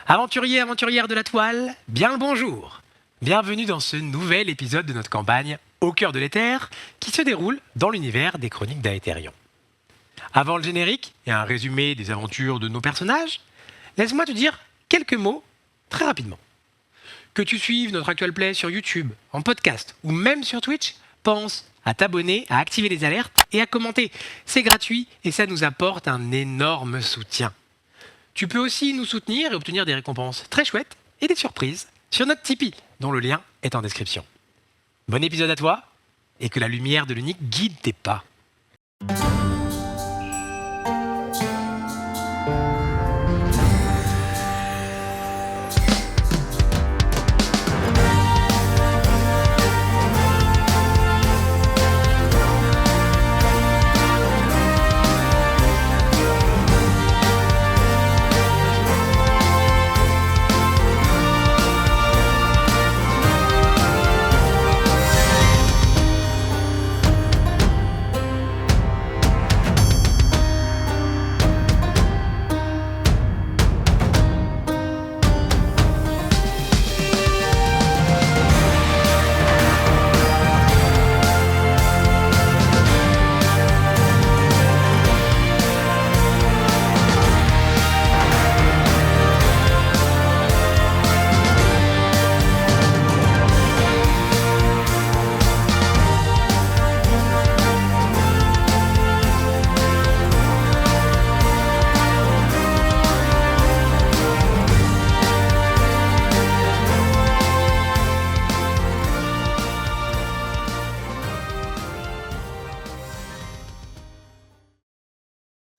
Aventuriers, aventurières de la toile, bien le bonjour. Bienvenue dans ce nouvel épisode de notre campagne Au cœur de l'éther qui se déroule dans l'univers des chroniques d'Aetherion. Avant le générique et un résumé des aventures de nos personnages, laisse-moi te dire quelques mots très rapidement. Que tu suives notre actual play sur YouTube, en podcast ou même sur Twitch, pense à t'abonner, à activer les alertes et à commenter. C'est gratuit et ça nous apporte un énorme soutien. Tu peux aussi nous soutenir et obtenir des récompenses très chouettes et des surprises sur notre Tipeee, dont le lien est en description. Bon épisode à toi et que la lumière de l'unique guide tes pas.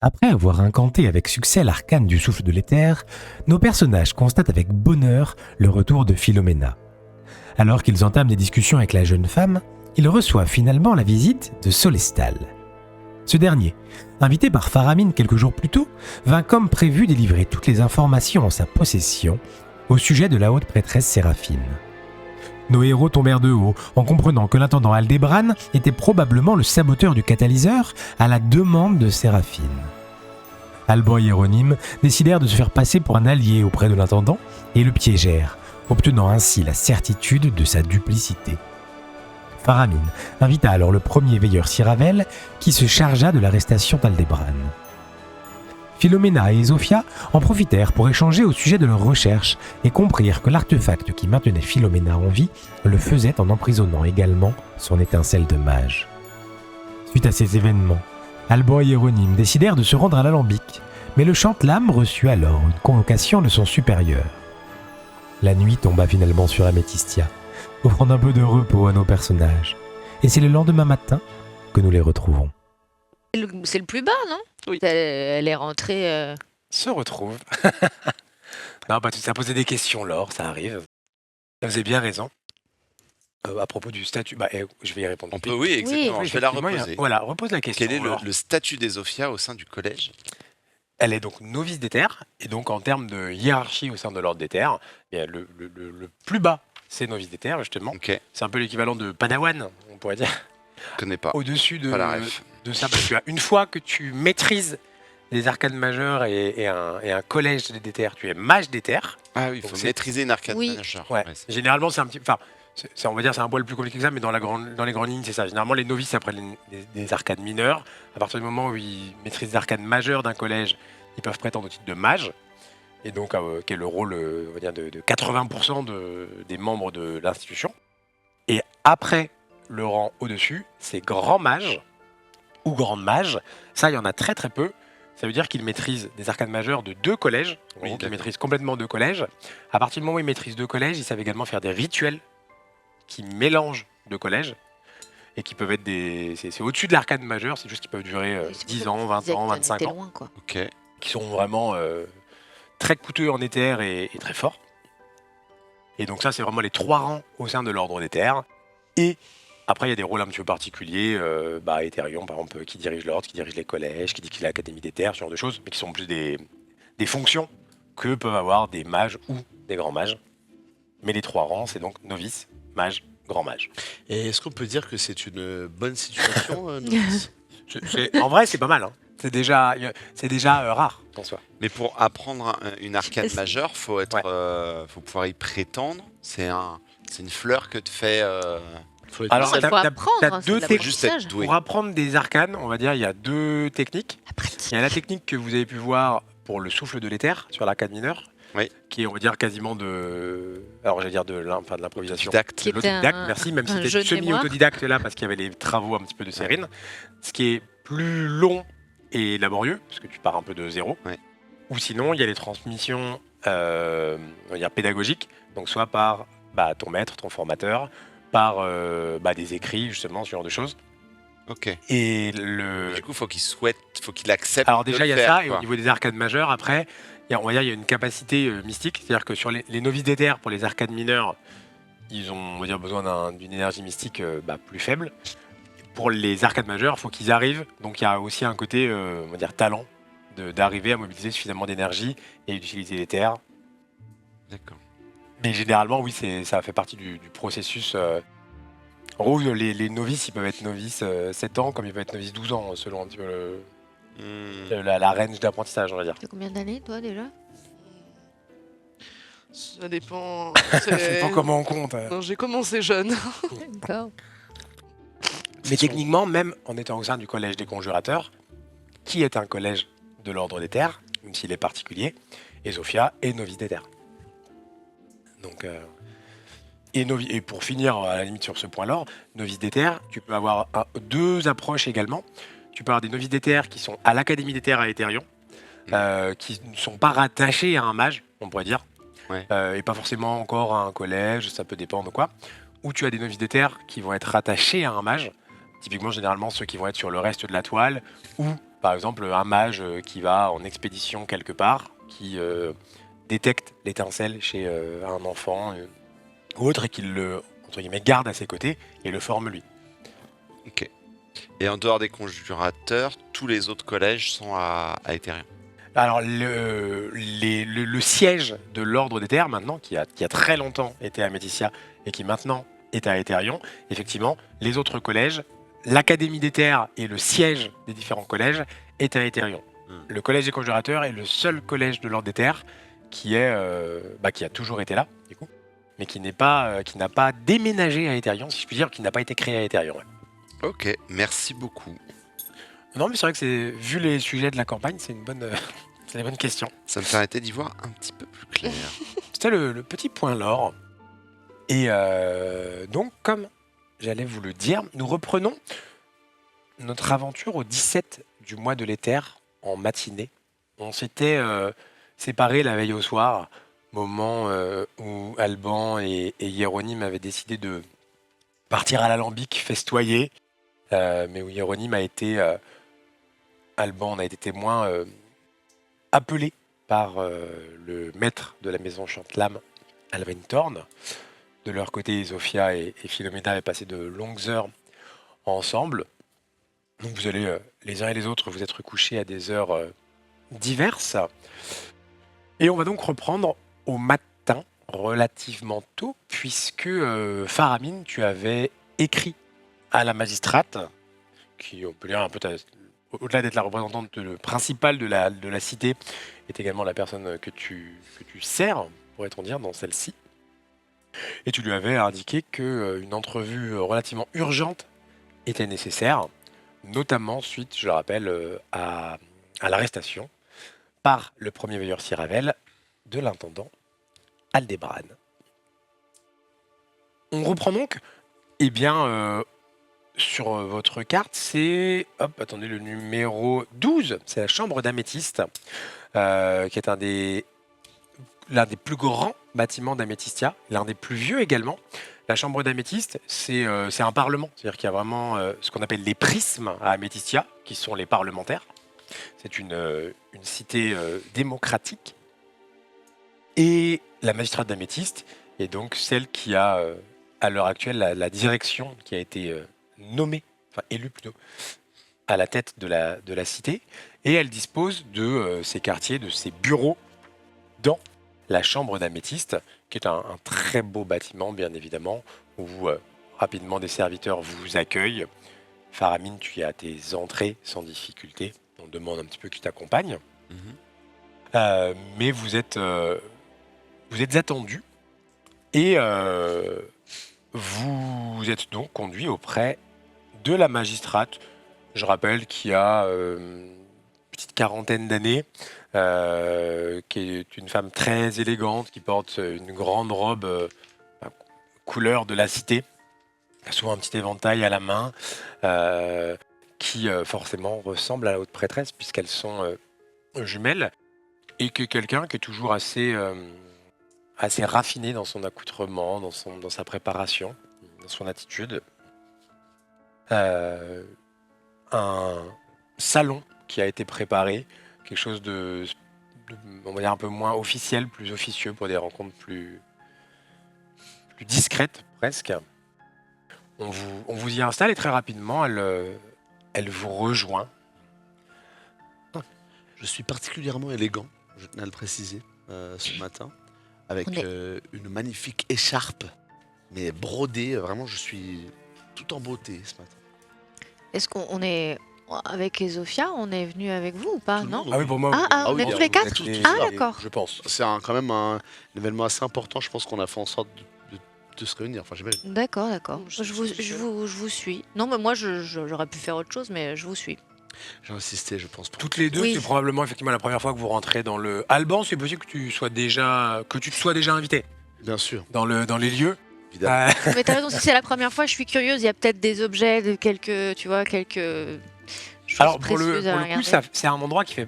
Après avoir incanté avec succès l'arcane du souffle de l'éther, nos personnages constatent avec bonheur le retour de Philomena. Alors qu'ils entament des discussions avec la jeune femme, ils reçoivent finalement la visite de Solestal. Ce dernier, invité par Faramine quelques jours plus tôt, vint comme prévu délivrer toutes les informations en sa possession au sujet de la haute prêtresse Séraphine. Nos héros tombèrent de haut en comprenant que l'intendant Aldebran était probablement le saboteur du catalyseur à la demande de Séraphine. Alban et Hieronyme décidèrent de se faire passer pour un allié auprès de l'intendant et le piégèrent, obtenant ainsi la certitude de sa duplicité. Faramine invita alors le premier veilleur Siravel qui se chargea de l'arrestation d'Aldebran. Philomena et Zofia en profitèrent pour échanger au sujet de leurs recherches et comprirent que l'artefact qui maintenait Philomena en vie le faisait en emprisonnant également son étincelle de mage. Suite à ces événements, Alban et Hieronyme décidèrent de se rendre à l'Alambic, mais le chante-lame reçut alors une convocation de son supérieur. La nuit tomba finalement sur Améthystia, offrant un peu de repos à nos personnages, et c'est le lendemain matin que nous les retrouvons. C'est le plus bas, non? Oui. Elle est rentrée... Se retrouve. Non, bah, ça posait des questions, Laure, ça arrive. Vous avez bien raison. À propos du statut, je vais y répondre. On peut, oui, exactement. Oui, Je vais la Effectivement, reposer. Voilà, repose la question. Quel est Laure. le statut des Zofia au sein du collège? Elle est donc novice d'éther, et donc en termes de hiérarchie au sein de l'ordre d'éther, le plus bas, c'est novice d'éther, justement. Ok, C'est un peu l'équivalent de Padawan, on pourrait dire. je connais pas. Au-dessus Pas la ref. de ça, parce que une fois que tu maîtrises les arcanes majeures et un collège d'éther, tu es mage d'éther. Ah oui, il Donc faut c'est- maîtriser une arcade Oui. manager. Ouais. c'est- Généralement, c'est un petit... Enfin, on va dire c'est un poil plus compliqué que ça, mais dans les grandes lignes, c'est ça. Généralement, les novices apprennent des arcanes mineures. À partir du moment où ils maîtrisent les arcanes majeures d'un collège, ils peuvent prétendre au titre de mage. Et donc, qui est le rôle, on va dire, de 80% des membres de l'institution. Et après le rang au-dessus, c'est grand mage ou grande mage. Ça, il y en a très très peu. Ça veut dire qu'ils maîtrisent des arcanes majeures de 2 collèges. Oui, Donc, ils d'accord. maîtrisent complètement 2 collèges. À partir du moment où ils maîtrisent 2 collèges, ils savent également faire des rituels qui mélangent 2 collèges et qui peuvent être des... C'est au-dessus de l'arcane majeure, c'est juste qu'ils peuvent durer 10 ans, 20 ans, 25 ans, loin, quoi. Ok. qui sont vraiment très coûteux en éther et très forts. Et donc ça, c'est vraiment les 3 rangs au sein de l'ordre d'éther. Et après, il y a des rôles un petit peu particuliers. Aetherion, par exemple, qui dirige l'ordre, qui dirige les collèges, qui dit qu'il est l'Académie d'éther, ce genre de choses, mais qui sont plus des fonctions que peuvent avoir des mages ou des grands mages. Mais les 3 rangs, c'est donc novice, mage, grand mage. Et est-ce qu'on peut dire que c'est une bonne situation, novice ? En vrai, c'est pas mal. Hein. C'est déjà rare en soi. Mais pour apprendre une arcane Est-ce- majeure, faut pouvoir y prétendre. C'est une fleur que te fait. Alors, Non, il faut apprendre, t'as hein, c'est deux de Faut juste être l'apprentissage. doué. Pour apprendre des arcanes, on va dire, il y a deux techniques. Il y a la technique que vous avez pu voir pour le souffle de l'éther sur l'arcane mineure, Oui. qui est, on va dire, quasiment de. Alors, j'allais dire de l'improvisation. Didacte. Qui était L'autodidacte, un- merci, même si un c'était jeu de mémoire. semi-autodidacte là, parce qu'il y avait les travaux un petit peu de Cérine. Ce qui est plus long et laborieux, parce que tu pars un peu de zéro. Ouais. Ou sinon, il y a les transmissions on va dire pédagogiques, donc soit par ton maître, ton formateur, par des écrits, justement, ce genre de choses. Ok. Et Du coup, faut qu'il accepte. Alors de déjà, il y le a faire, ça, et au quoi. niveau des arcades majeures, après, on va dire, il y a une capacité mystique, c'est-à-dire que sur les novices d'éther, pour les arcades mineurs, ils ont, on va dire, besoin d'une énergie mystique plus faible. Pour les arcades majeures, il faut qu'ils arrivent, donc il y a aussi un côté, on va dire, talent, d'arriver à mobiliser suffisamment d'énergie et d'utiliser l'éther. D'accord. Mais généralement, oui, ça fait partie du processus. En gros, les novices, ils peuvent être novices 7 ans, comme ils peuvent être novices 12 ans, selon un petit peu la range d'apprentissage, on va dire. T'as combien d'années, toi, déjà? Ça dépend. Ça dépend comment on compte. Non, j'ai commencé jeune. D'accord. Mais techniquement, même en étant au sein du collège des conjurateurs, qui est un collège de l'ordre des terres, même s'il est particulier, et Sophia est novice des terres. Donc, et pour finir, à la limite sur ce point-là, novice des terres, tu peux avoir deux approches également. Tu peux avoir des novices des terres qui sont à l'Académie des terres à Éthérion, qui ne sont pas rattachés à un mage, on pourrait dire, Ouais. et pas forcément encore à un collège, ça peut dépendre de quoi. Ou tu as des novices des terres qui vont être rattachés à un mage, typiquement généralement ceux qui vont être sur le reste de la toile, ou par exemple un mage qui va en expédition quelque part, qui détecte l'étincelle chez un enfant ou autre, et qui le entre guillemets, garde à ses côtés et le forme lui. Ok. Et en dehors des conjurateurs, tous les autres collèges sont à Éthérion. Alors le siège de l'ordre des terres maintenant, qui a très longtemps été à Métissia et qui maintenant est à Éthérion, effectivement, les autres collèges, l'Académie des terres et le siège des différents collèges est à Éthérion. Le collège des conjurateurs est le seul collège de l'ordre des terres qui a toujours été là, du coup, mais qui n'a pas déménagé à Éthérion, si je puis dire, qui n'a pas été créé à Éthérion. Ouais. Ok, merci beaucoup. Non, mais c'est vrai que vu les sujets de la campagne, c'est une bonne question. Ça me permettait d'y voir un petit peu plus clair. C'était le petit point lore. Et donc, comme j'allais vous le dire, nous reprenons notre aventure au 17 du mois de l'éther en matinée. On s'était séparés la veille au soir, moment où Alban et Hiéronyme avaient décidé de partir à l'alambic festoyer, mais où Hiéronyme a été... Alban on a été témoin appelé par le maître de la maison Chantelam, Alvin Thorn. De leur côté, Sophia et Philomena avaient passé de longues heures ensemble. Donc vous allez les uns et les autres vous être couchés à des heures diverses. Et on va donc reprendre au matin, relativement tôt, puisque Faramine, tu avais écrit à la magistrate, qui on peut dire un peu au-delà d'être la représentante principale de la cité, est également la personne que tu sers, pourrait-on dire, dans celle-ci. Et tu lui avais indiqué qu'une entrevue relativement urgente était nécessaire, notamment suite, je le rappelle, à l'arrestation par le premier veilleur Siravel de l'intendant Aldebran. On reprend donc, sur votre carte, c'est, attendez, le numéro 12, c'est la chambre d'améthyste, qui est l'un des plus grands bâtiments d'Améthystia, l'un des plus vieux également. La chambre d'améthyste, c'est un parlement, c'est-à-dire qu'il y a vraiment ce qu'on appelle les prismes à Améthystia, qui sont les parlementaires. C'est une cité démocratique. Et la magistrate d'améthyste est donc celle qui a, à l'heure actuelle, la direction qui a été élue plutôt, à la tête de la cité. Et elle dispose de ses quartiers, de ses bureaux dans la chambre d'améthyste, qui est un très beau bâtiment, bien évidemment, où rapidement des serviteurs vous accueillent. Faramine, tu y as tes entrées sans difficulté, On demande un petit peu qui t'accompagne. Mhm. Mais vous êtes attendu et vous êtes donc conduit auprès de la magistrate. Je rappelle qu'il y a une petite quarantaine d'années, qui est une femme très élégante, qui porte une grande robe couleur de la cité, souvent un petit éventail à la main, qui forcément ressemble à la haute prêtresse puisqu'elles sont jumelles, et que quelqu'un qui est toujours assez raffiné dans son accoutrement, dans sa préparation, dans son attitude. Un salon qui a été préparé, quelque chose de, on va dire un peu moins officiel, plus officieux pour des rencontres plus discrètes presque. On vous y installe et très rapidement, elle vous rejoint. Je suis particulièrement élégant, je tenais à le préciser, ce matin, avec On est- une magnifique écharpe, mais brodée. Vraiment, je suis tout en beauté ce matin. Est-ce qu'on est avec Ezofia? On est venu avec vous ou pas? Tout le Non. monde. Ah oui, pour moi. On est oui, tous on les est quatre. tous Ah, là, d'accord. Je pense. C'est quand même un événement assez important. Je pense qu'on a fait en sorte de se réunir. Enfin, j'imagine. D'accord, d'accord. Je Je vous, suis je seule. je vous suis. Non, mais moi, j'aurais pu faire autre chose, mais je vous suis. J'ai insisté, je pense. Pour... Toutes les deux, Oui. c'est probablement effectivement la première fois que vous rentrez dans le Alban. C'est possible que tu te sois déjà invité Bien sûr, dans les lieux. évidemment. Mais t'as raison, si c'est la première fois, je suis curieuse. Il y a peut-être des objets, quelques choses Alors pour le précieuses à coup, regarder. c'est un endroit qui fait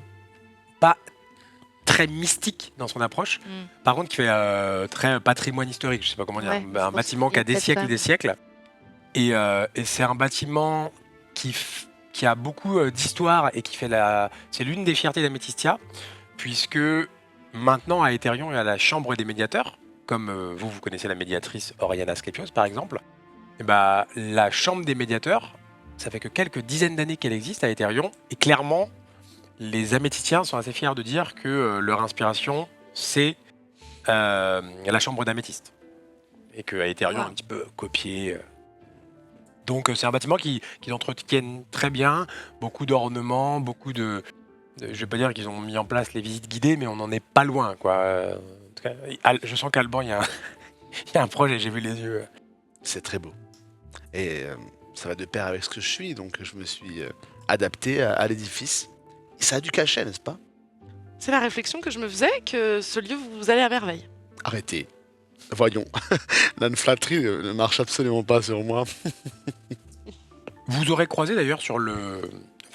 pas très mystique dans son approche. Mm. Par contre, qui fait très patrimoine historique. Je sais pas comment dire. Ouais, je Un pense bâtiment qu'il y qui a a des peut-être siècles ça. et des siècles. Et c'est un bâtiment qui a beaucoup d'histoire et qui fait c'est l'une des fiertés d'Améthistia, puisque maintenant à Ethereum, il y a la chambre des médiateurs, comme vous connaissez la médiatrice Oriana Sklepios par exemple. Et bah, la chambre des médiateurs, ça fait que quelques dizaines d'années qu'elle existe à Ethereum, et clairement, les Améthistiens sont assez fiers de dire que leur inspiration, c'est la chambre d'améthyste. Et qu'à Ethereum, Wow. un petit peu copié. Donc c'est un bâtiment qu'ils entretiennent très bien, beaucoup d'ornements, je vais pas dire qu'ils ont mis en place les visites guidées, mais on n'en est pas loin, quoi. En tout cas, je sens qu'à Alban, il y a un projet, j'ai vu les yeux. C'est très beau. Et ça va de pair avec ce que je suis, donc je me suis adapté à l'édifice. Et ça a du cachet, n'est-ce pas? C'est la réflexion que je me faisais, que ce lieu vous allez à merveille. Arrêtez. Voyons. La flatterie ne marche absolument pas sur moi. Vous aurez croisé d'ailleurs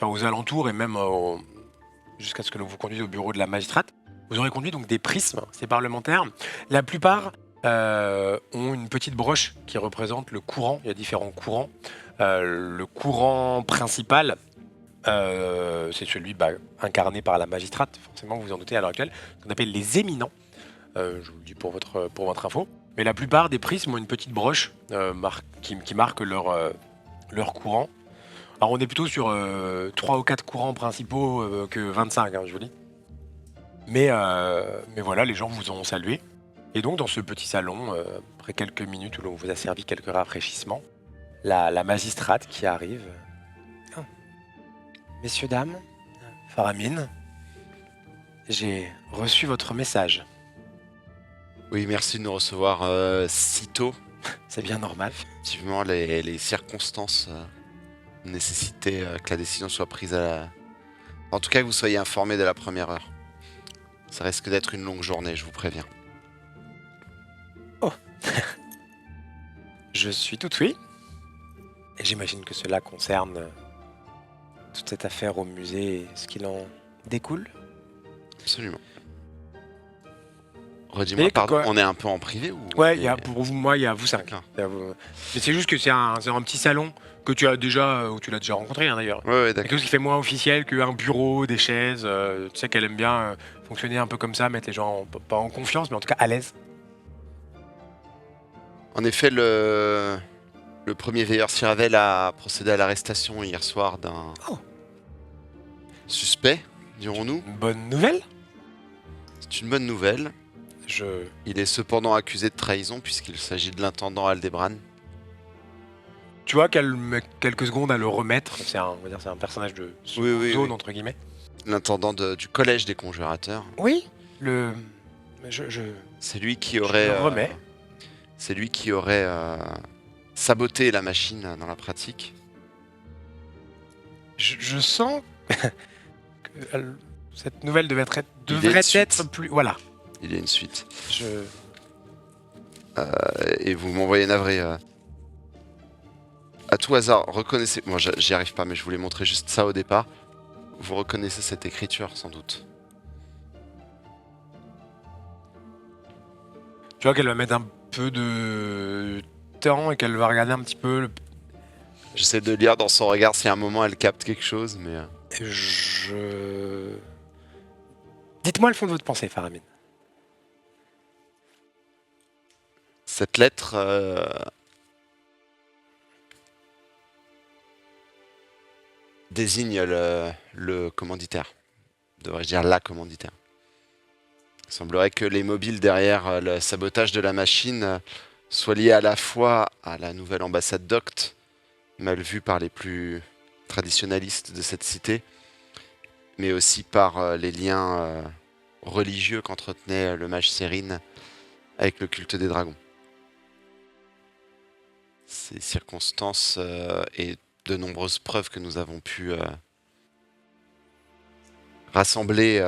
aux alentours et même jusqu'à ce que l'on vous conduise au bureau de la magistrate, vous aurez conduit donc des prismes, ces parlementaires. La plupart ont une petite broche qui représente le courant. Il y a différents courants. Le courant principal, c'est celui incarné par la magistrate, forcément vous vous en doutez à l'heure actuelle, qu'on appelle les éminents. Je vous le dis pour votre info. Mais la plupart des prismes ont une petite broche qui marque leur courant. Alors on est plutôt sur 3 ou 4 courants principaux que 25, je vous dis. Mais voilà, les gens vous ont salué. Et donc dans ce petit salon, après quelques minutes où l'on vous a servi quelques rafraîchissements, la magistrate qui arrive. Ah. Messieurs, dames, Faramine, j'ai reçu votre message. Oui, merci de nous recevoir si tôt. C'est bien normal. Effectivement, les circonstances nécessitaient que la décision soit prise En tout cas, que vous soyez informés dès la première heure. Ça risque d'être une longue journée, je vous préviens. Je suis tout oui. Et j'imagine que cela concerne toute cette affaire au musée et ce qu'il en découle. Absolument. Redis-moi, Mais pardon, quoi on est un peu en privé ou... Ouais, pour moi, il y a vous 5. D'accord. Mais c'est juste que c'est un petit salon que tu as déjà, où tu l'as déjà rencontré d'ailleurs. Ouais, Quelque d'accord. chose qui fait moins officiel qu'un bureau, des chaises. Tu sais qu'elle aime bien fonctionner un peu comme ça, mettre les gens pas en confiance, mais en tout cas à l'aise. En effet, le premier veilleur Siravel a procédé à l'arrestation hier soir d'un Oh. suspect, dirons-nous. Une bonne nouvelle. C'est une bonne nouvelle. Je Il est cependant accusé de trahison puisqu'il s'agit de l'intendant Aldebran. Tu vois qu'elle met quelques secondes à le remettre. On va dire, c'est un personnage de Oui, zone, oui. entre guillemets. l'intendant du collège des conjurateurs. Oui, le... Je C'est lui qui je aurait, le remets. c'est lui qui aurait saboté la machine dans la pratique. Je sens que cette nouvelle devrait Il y a une devrait suite. être plus... Voilà. Il y a une suite. Je... Et vous m'envoyez navré. À tout hasard, reconnaissez... Moi, j'y arrive pas, mais je voulais montrer juste ça au départ. Vous reconnaissez cette écriture, sans doute. Tu vois qu'elle va mettre un peu de temps et qu'elle va regarder un petit peu. J'essaie de lire dans son regard si à un moment elle capte quelque chose, mais... Dites-moi le fond de votre pensée, Faramine. Cette lettre... désigne le commanditaire. Devrais-je dire la commanditaire. Il semblerait que les mobiles derrière le sabotage de la machine soient liés à la fois à la nouvelle ambassade d'Oct, mal vue par les plus traditionalistes de cette cité, mais aussi par les liens religieux qu'entretenait le mage Sérine avec le culte des dragons. Ces circonstances et de nombreuses preuves que nous avons pu rassembler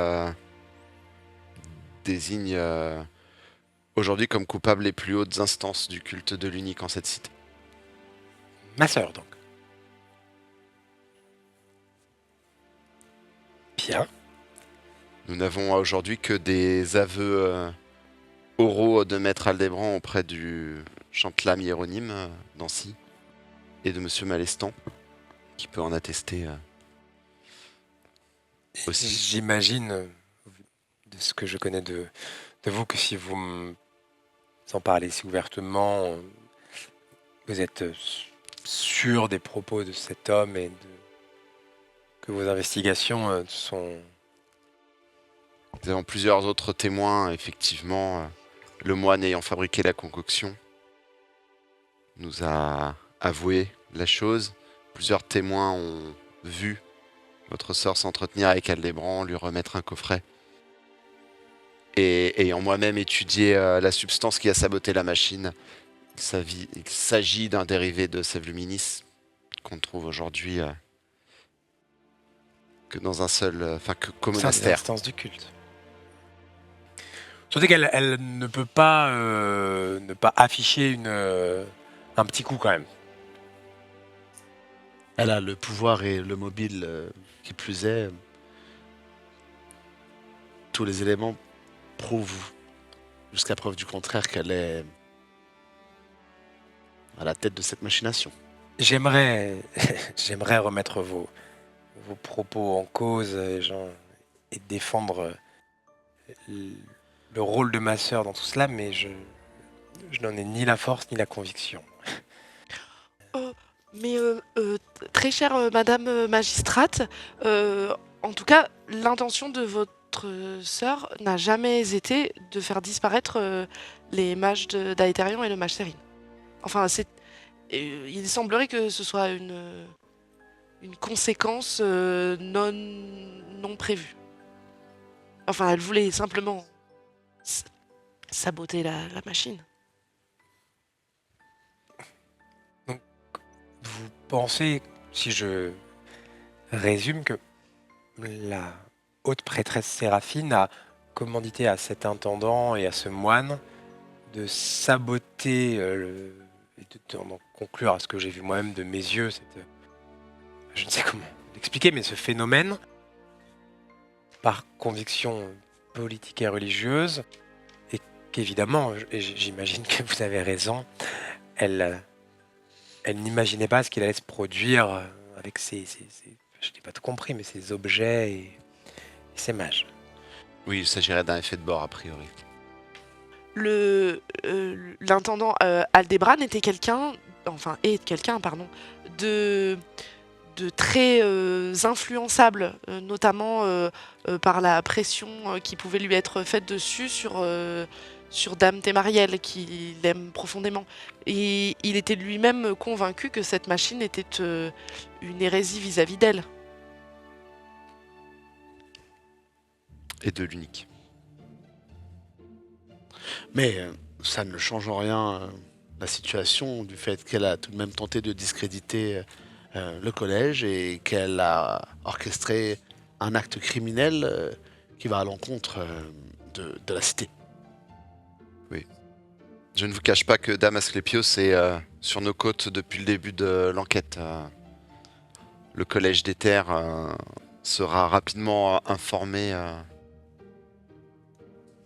désignent aujourd'hui comme coupables les plus hautes instances du culte de l'unique en cette cité. Ma sœur, donc. Bien. Nous n'avons aujourd'hui que des aveux oraux de Maître Aldebran auprès du chantelam hiéronyme d'Ancy et de Monsieur Malestan, qui peut en attester aussi. J'imagine, de ce que je connais de vous, que si vous en parlez si ouvertement, vous êtes sûr des propos de cet homme et que vos investigations sont... Nous avons plusieurs autres témoins, effectivement. Le moine ayant fabriqué la concoction nous a avoué la chose. Plusieurs témoins ont vu votre sœur s'entretenir avec Aldebran, lui remettre un coffret. Et ayant moi-même étudié la substance qui a saboté la machine, il s'agit d'un dérivé de sève luminis qu'on ne trouve aujourd'hui que dans un seul, qu'au monastère. Instance du culte. Surtout qu'elle ne peut pas ne pas afficher un petit coup quand même. Elle a le pouvoir et le mobile qui plus est. Tous les éléments prouvent, jusqu'à preuve du contraire, qu'elle est à la tête de cette machination. J'aimerais remettre vos propos en cause et défendre le rôle de ma sœur dans tout cela, mais je n'en ai ni la force ni la conviction. Mais très chère Madame magistrate, en tout cas, l'intention de votre sœur n'a jamais été de faire disparaître les mages d'Aetherion et le mage Sérine. Enfin, il semblerait que ce soit une conséquence non prévue. Enfin, elle voulait simplement saboter la machine. Vous pensez, si je résume, que la haute prêtresse Séraphine a commandité à cet intendant et à ce moine de saboter et d'en conclure à ce que j'ai vu moi-même de mes yeux, je ne sais comment l'expliquer, mais ce phénomène, par conviction politique et religieuse, et qu'évidemment, et j'imagine que vous avez raison, elle n'imaginait pas ce qu'il allait se produire avec je n'ai pas tout compris, mais ces objets et ces mages. Oui, il s'agirait d'un effet de bord, a priori. L'intendant Aldebran était quelqu'un, de très influençable, notamment par la pression qui pouvait lui être faite dessus sur Dame Thémariel, qui l'aime profondément. Et il était lui-même convaincu que cette machine était une hérésie vis-à-vis d'elle. et de l'unique. Mais ça ne change en rien la situation du fait qu'elle a tout de même tenté de discréditer le collège et qu'elle a orchestré un acte criminel qui va à l'encontre de la cité. Je ne vous cache pas que Dame Asclepios est sur nos côtes depuis le début de l'enquête. Le Collège des Terres sera rapidement informé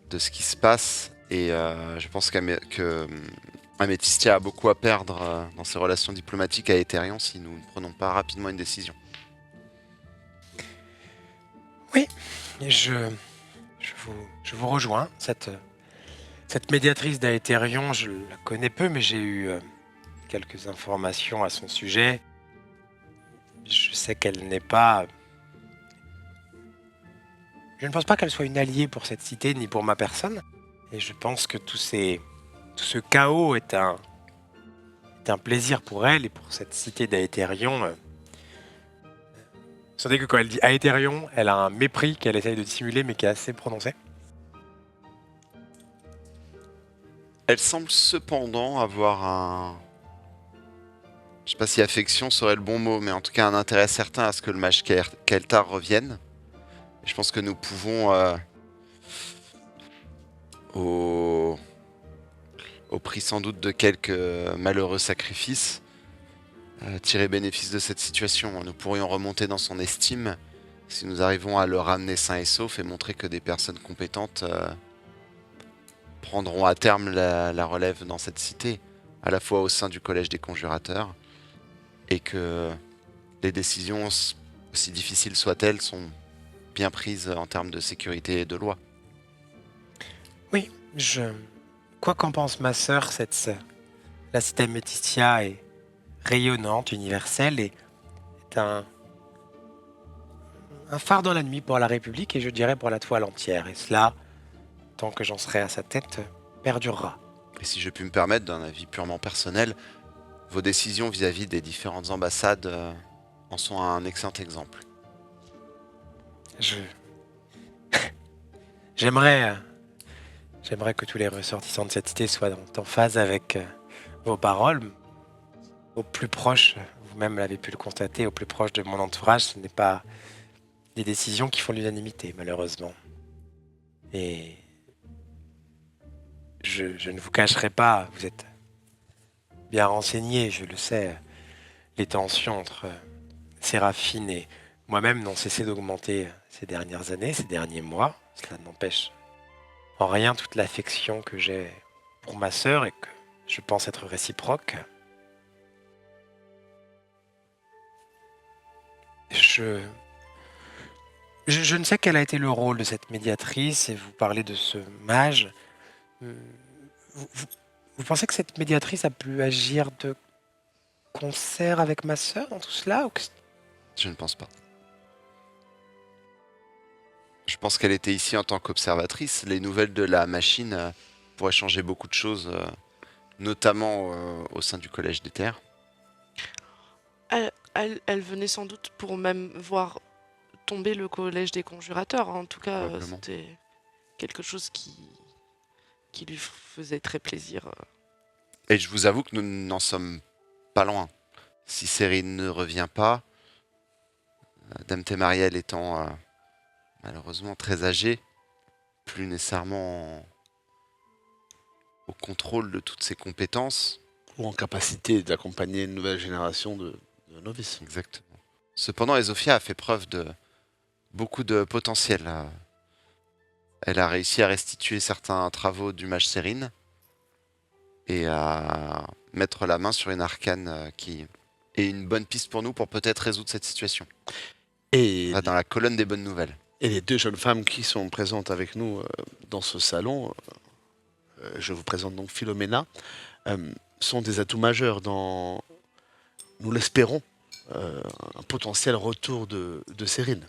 de ce qui se passe et je pense qu'Améthystia a beaucoup à perdre dans ses relations diplomatiques à Etherion si nous ne prenons pas rapidement une décision. Je vous rejoins. Cette médiatrice d'Aetherion, je la connais peu, mais j'ai eu quelques informations à son sujet. Je sais qu'elle n'est pas... Je ne pense pas qu'elle soit une alliée pour cette cité, ni pour ma personne. Et je pense que tout ce chaos est un plaisir pour elle et pour cette cité d'Aetherion. Sans dire que quand elle dit Aetherion, elle a un mépris qu'elle essaye de dissimuler, mais qui est assez prononcé. Elle semble cependant avoir un... Je sais pas si affection serait le bon mot, mais en tout cas un intérêt certain à ce que le mage Keltar revienne. Et je pense que nous pouvons, au prix sans doute de quelques malheureux sacrifices, tirer bénéfice de cette situation. Nous pourrions remonter dans son estime si nous arrivons à le ramener sain et sauf et montrer que des personnes compétentes prendront à terme la relève dans cette cité, à la fois au sein du Collège des Conjurateurs, et que les décisions, aussi difficiles soient-elles, sont bien prises en termes de sécurité et de loi. Oui, quoi qu'en pense ma sœur, la cité Améthystia est rayonnante, universelle, et est un phare dans la nuit pour la République, et je dirais pour la toile entière. Et cela, tant que j'en serai à sa tête, perdurera. Et si je puis me permettre, d'un avis purement personnel, vos décisions vis-à-vis des différentes ambassades en sont un excellent exemple. J'aimerais que tous les ressortissants de cette cité soient en phase avec vos paroles. Au plus proche, vous-même l'avez pu le constater, au plus proche de mon entourage, ce n'est pas des décisions qui font l'unanimité, malheureusement. Et je ne vous cacherai pas, vous êtes bien renseigné, je le sais, les tensions entre Séraphine et moi-même n'ont cessé d'augmenter ces dernières années, ces derniers mois. Cela n'empêche en rien toute l'affection que j'ai pour ma sœur et que je pense être réciproque. Je ne sais quel a été le rôle de cette médiatrice et vous parlez de ce mage. Vous pensez que cette médiatrice a pu agir de concert avec ma sœur dans tout cela ou que... Je ne pense pas. Je pense qu'elle était ici en tant qu'observatrice. Les nouvelles de la machine pourraient changer beaucoup de choses, notamment au sein du Collège des Terres. Elle venait sans doute pour même voir tomber le Collège des Conjurateurs. En tout cas, c'était quelque chose qui lui faisait très plaisir. Et je vous avoue que nous n'en sommes pas loin. Si Cérine ne revient pas, Dame Thémariel étant malheureusement très âgée, plus nécessairement au contrôle de toutes ses compétences. Ou en capacité d'accompagner une nouvelle génération de novices. Exactement. Cependant, Esophia a fait preuve de beaucoup de potentiel. Elle a réussi à restituer certains travaux du mage Cérine et à mettre la main sur une arcane qui est une bonne piste pour nous pour peut-être résoudre cette situation. Et Dans la colonne des bonnes nouvelles. Et les deux jeunes femmes qui sont présentes avec nous dans ce salon, je vous présente donc Philomena, sont des atouts majeurs dans, nous l'espérons, un potentiel retour de Cérine.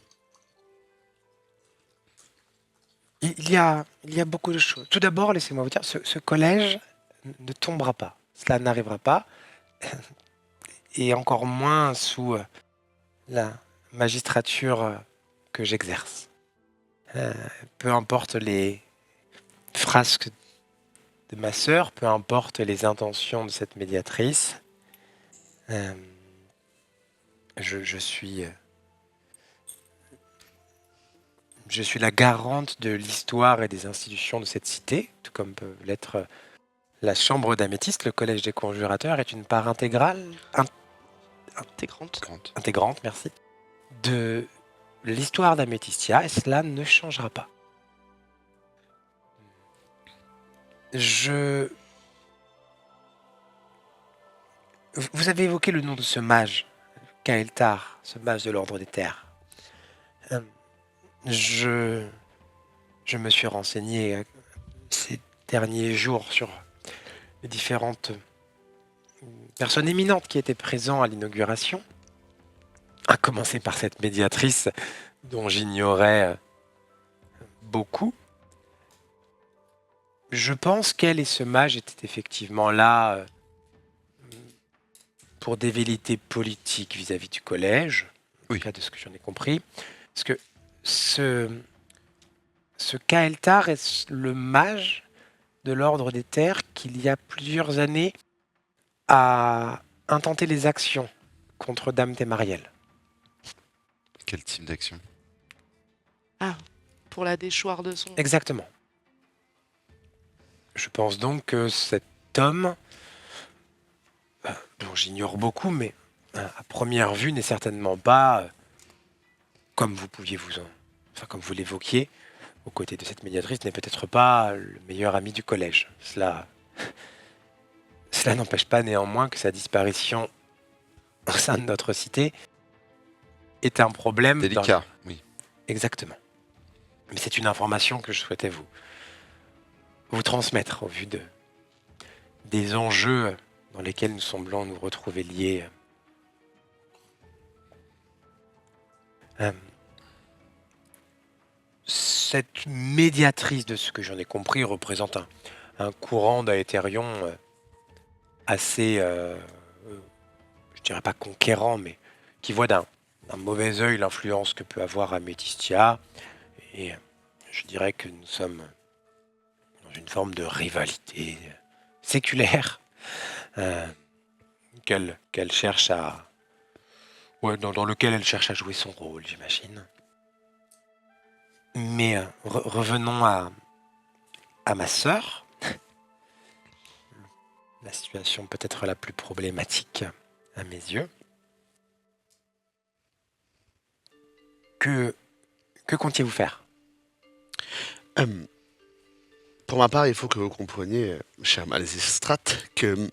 Il y a beaucoup de choses. Tout d'abord, laissez-moi vous dire, ce collège ne tombera pas. Cela n'arrivera pas. Et encore moins sous la magistrature que j'exerce. Peu importe les frasques de ma sœur, peu importe les intentions de cette médiatrice, je suis la garante de l'histoire et des institutions de cette cité, tout comme peut l'être la chambre d'améthyste. Le collège des conjurateurs est une part intégrante, merci, de l'histoire d'Améthystia, et cela ne changera pas. Vous avez évoqué le nom de ce mage, Kael'thar, ce mage de l'ordre des terres. Je me suis renseigné ces derniers jours sur les différentes personnes éminentes qui étaient présentes à l'inauguration, à commencer par cette médiatrice dont j'ignorais beaucoup. Je pense qu'elle et ce mage étaient effectivement là pour des velléités politiques vis-à-vis du collège, en tout cas de ce que j'en ai compris. Parce que ce Kael'thar est le mage de l'ordre des terres qui, il y a plusieurs années, a intenté les actions contre Dame Témariel. Quel type d'action? Pour la déchoir de son... Exactement. Je pense donc que cet homme, dont j'ignore beaucoup, mais à première vue n'est certainement pas, comme vous pouviez comme vous l'évoquiez, aux côtés de cette médiatrice, n'est peut-être pas le meilleur ami du collège. Cela n'empêche pas néanmoins que sa disparition au sein de notre cité est un problème Délicat, oui. Exactement. Mais c'est une information que je souhaitais vous transmettre au vu des enjeux dans lesquels nous semblons nous retrouver liés. Cette médiatrice, de ce que j'en ai compris, représente un courant d'Aetherion assez, je dirais pas conquérant, mais qui voit d'un mauvais œil l'influence que peut avoir Améthystia. Et je dirais que nous sommes dans une forme de rivalité séculaire qu'elle cherche à... Ouais, dans lequel elle cherche à jouer son rôle, j'imagine. Mais revenons à ma sœur. La situation peut-être la plus problématique à mes yeux. Que comptiez-vous faire? Pour ma part, il faut que vous compreniez, cher Malzistrate, que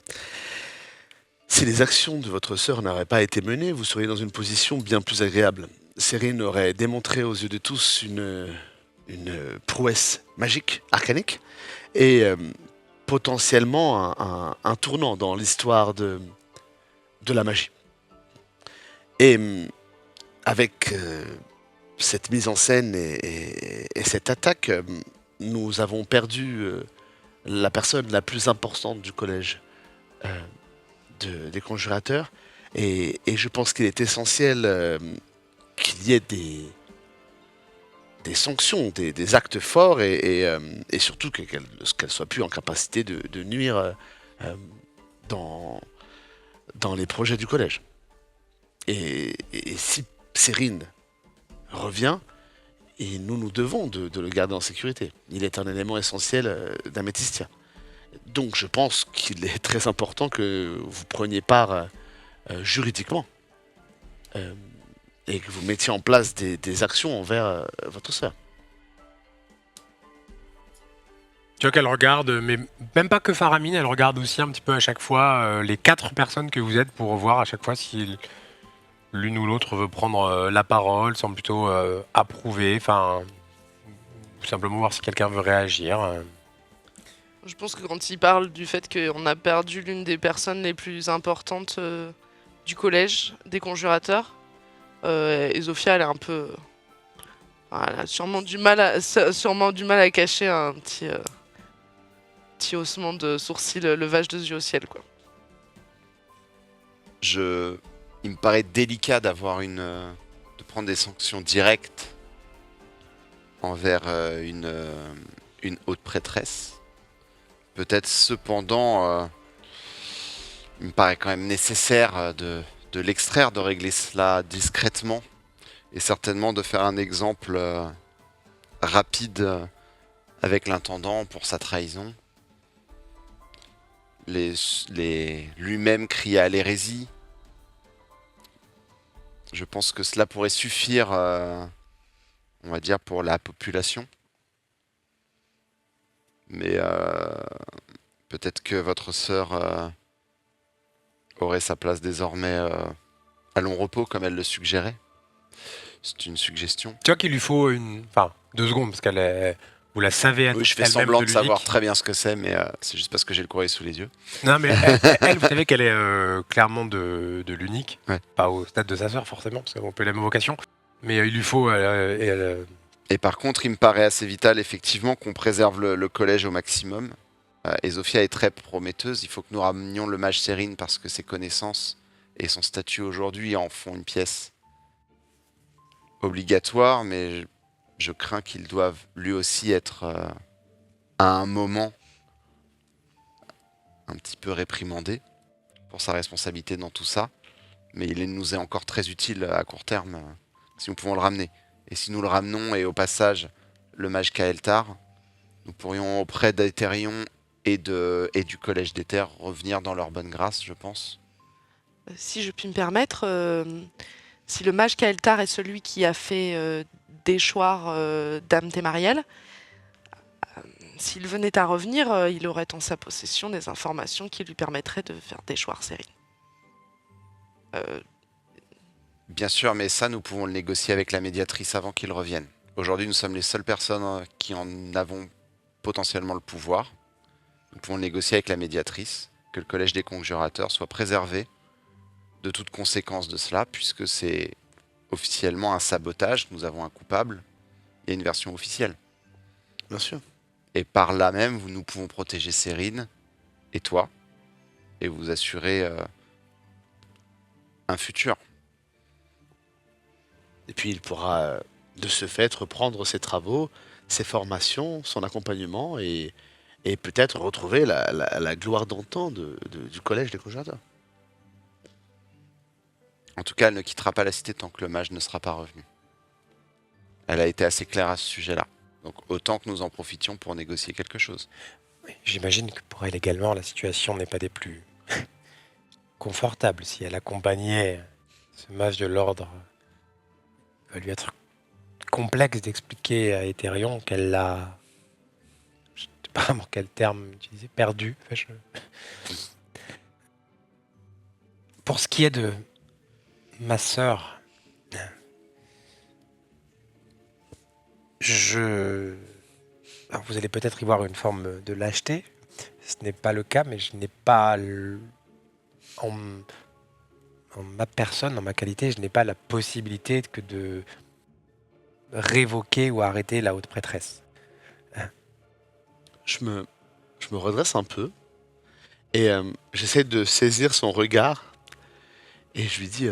si les actions de votre sœur n'auraient pas été menées, vous seriez dans une position bien plus agréable. Cérine aurait démontré aux yeux de tous une prouesse magique, arcanique, et potentiellement un tournant dans l'histoire de la magie. Et avec cette mise en scène et cette attaque, nous avons perdu la personne la plus importante du collège des conjurateurs, et je pense qu'il est essentiel qu'il y ait des sanctions, des actes forts, et surtout qu'elle soit plus en capacité de nuire dans les projets du collège. Et si Cérine revient, et nous devons de le garder en sécurité. Il est un élément essentiel d'Améthystia. Donc je pense qu'il est très important que vous preniez part juridiquement et que vous mettiez en place des actions envers votre sœur. Tu vois qu'elle regarde, mais même pas que Faramine, elle regarde aussi un petit peu à chaque fois les 4 personnes que vous êtes pour voir à chaque fois si l'une ou l'autre veut prendre la parole, sans plutôt approuver, enfin, ou simplement voir si quelqu'un veut réagir. Je pense que quand il parle du fait qu'on a perdu l'une des personnes les plus importantes du collège des conjurateurs, Zofia, elle est un peu... elle a sûrement du mal à cacher un petit haussement de sourcil, levage de yeux au ciel, quoi. Il me paraît délicat de prendre des sanctions directes envers une haute prêtresse. Peut-être cependant, il me paraît quand même nécessaire de l'extraire, de régler cela discrètement, et certainement de faire un exemple rapide avec l'intendant pour sa trahison. Lui-même crie à l'hérésie. Je pense que cela pourrait suffire, on va dire, pour la population. Mais peut-être que votre sœur aurait sa place désormais à long repos, comme elle le suggérait. C'est une suggestion. Tu vois qu'il lui faut enfin, 2 secondes, parce qu'elle est... Vous la savez Oui, je fais elle-même semblant de l'unique. savoir très bien ce que c'est, mais c'est juste parce que j'ai le courrier sous les yeux. Non, mais elle, vous savez qu'elle est clairement de l'unique. Ouais. Pas au stade de sa sœur, forcément, parce qu'on peut la même vocation. Mais il lui faut... Et par contre, il me paraît assez vital, effectivement, qu'on préserve le collège au maximum. Et Zofia est très prometteuse. Il faut que nous ramenions le mage Sérine parce que ses connaissances et son statut aujourd'hui en font une pièce obligatoire, mais je crains qu'il doive lui aussi être à un moment un petit peu réprimandé pour sa responsabilité dans tout ça. Mais il nous est encore très utile à court terme si nous pouvons le ramener. Et si nous le ramenons et au passage le mage Kael'thar, nous pourrions auprès d'Aetherion et du collège des terres revenir dans leur bonne grâce, je pense. Si je puis me permettre, si le mage Kael'thar est celui qui a fait déchoir Dame Témariel, s'il venait à revenir, il aurait en sa possession des informations qui lui permettraient de faire déchoir Sérine. Bien sûr, mais ça, nous pouvons le négocier avec la médiatrice avant qu'il revienne. Aujourd'hui, nous sommes les seules personnes qui en avons potentiellement le pouvoir. Nous pouvons le négocier avec la médiatrice, que le collège des conjurateurs soit préservé de toute conséquence de cela, puisque c'est officiellement un sabotage, nous avons un coupable, il y a une version officielle. Bien sûr. Et par là même, nous pouvons protéger Sérine et toi, et vous assurer un futur. Et puis il pourra de ce fait reprendre ses travaux, ses formations, son accompagnement et peut-être retrouver la gloire d'antan du collège des conjurateurs. En tout cas, elle ne quittera pas la cité tant que le mage ne sera pas revenu. Elle a été assez claire à ce sujet-là. Donc autant que nous en profitions pour négocier quelque chose. Oui, j'imagine que pour elle également, la situation n'est pas des plus confortables. Si elle accompagnait ce mage de l'ordre, il va lui être complexe d'expliquer à Aetherion qu'elle l'a... Je ne sais pas vraiment quel terme utiliser, perdu. Enfin, Pour ce qui est de ma sœur, alors, vous allez peut-être y voir une forme de lâcheté. Ce n'est pas le cas, mais je n'ai pas, en ma personne, en ma qualité, je n'ai pas la possibilité que de révoquer ou arrêter la haute prêtresse. Je me redresse un peu et j'essaie de saisir son regard et je lui dis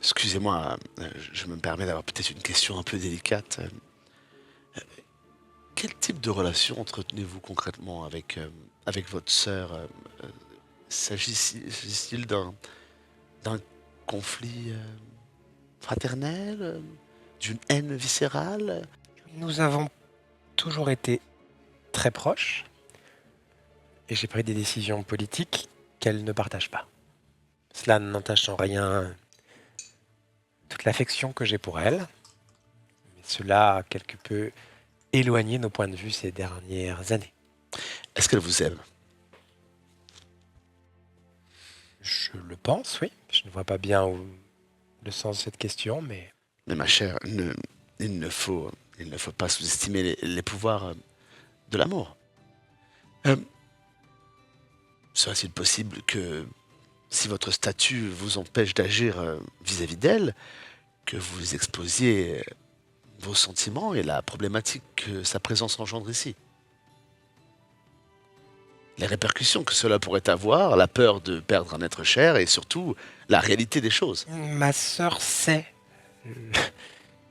excusez-moi, je me permets d'avoir peut-être une question un peu délicate. Quel type de relation entretenez-vous concrètement avec votre sœur s'agit-il d'un conflit fraternel, d'une haine viscérale? Nous avons toujours été très proches et j'ai pris des décisions politiques qu'elle ne partage pas. Cela n'entache en rien toute l'affection que j'ai pour elle, mais cela a quelque peu éloigné nos points de vue ces dernières années. Est-ce qu'elle vous aime? Je le pense, oui. Je ne vois pas bien le sens de cette question, mais... Mais ma chère, il ne faut pas sous-estimer les pouvoirs de l'amour. Serait-il possible que, si votre statut vous empêche d'agir vis-à-vis d'elle, que vous exposiez vos sentiments et la problématique que sa présence engendre ici? Les répercussions que cela pourrait avoir, la peur de perdre un être cher et surtout la réalité des choses. Ma sœur sait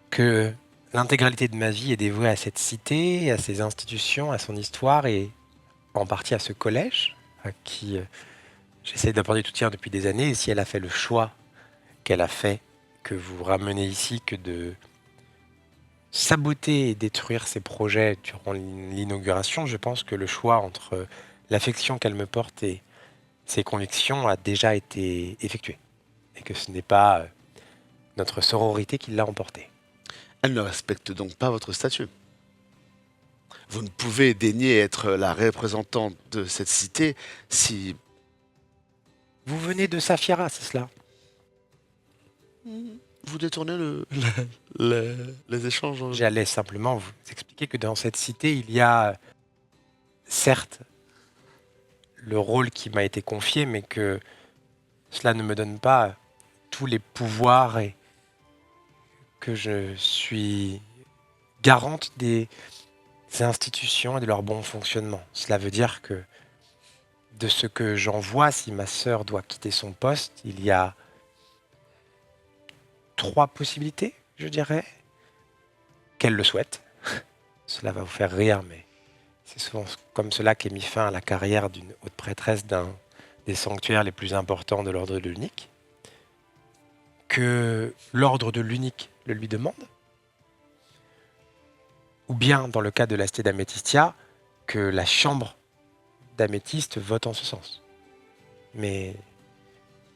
que l'intégralité de ma vie est dévouée à cette cité, à ses institutions, à son histoire et en partie à ce collège à qui j'essaie d'apporter tout soutien depuis des années. Et si elle a fait le choix qu'elle a fait, que vous ramenez ici, que de saboter et détruire ses projets durant l'inauguration, je pense que le choix entre l'affection qu'elle me porte et ses convictions a déjà été effectué. Et que ce n'est pas notre sororité qui l'a emporté. Elle ne respecte donc pas votre statut. Vous ne pouvez daigner être la représentante de cette cité si... Vous venez de Saphira, c'est cela? Vous détournez les échanges. J'allais simplement vous expliquer que dans cette cité, il y a certes le rôle qui m'a été confié, mais que cela ne me donne pas tous les pouvoirs et que je suis garante des institutions et de leur bon fonctionnement. Cela veut dire que de ce que j'en vois, si ma sœur doit quitter son poste, il y a 3 possibilités, je dirais, qu'elle le souhaite. Cela va vous faire rire, mais c'est souvent comme cela qu'est mis fin à la carrière d'une haute prêtresse d'un des sanctuaires les plus importants de l'ordre de l'Unique. Que l'ordre de l'Unique le lui demande, ou bien, dans le cas de la cité d'Améthystia, que la chambre d'Améthyste vote en ce sens. Mais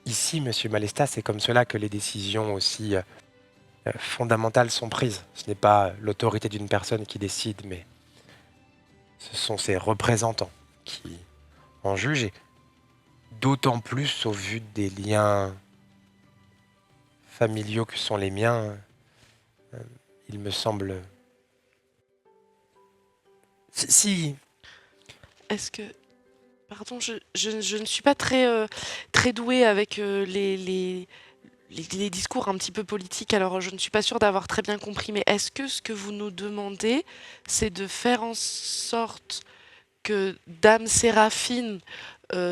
ici, Monsieur Malesta, c'est comme cela que les décisions aussi fondamentales sont prises. Ce n'est pas l'autorité d'une personne qui décide, mais ce sont ses représentants qui en jugent, et d'autant plus au vu des liens familiaux que sont les miens, il me semble... Si... Est-ce que... Pardon, je ne suis pas très douée avec les discours un petit peu politiques, alors je ne suis pas sûre d'avoir très bien compris, mais est-ce que ce que vous nous demandez, c'est de faire en sorte que Dame Séraphine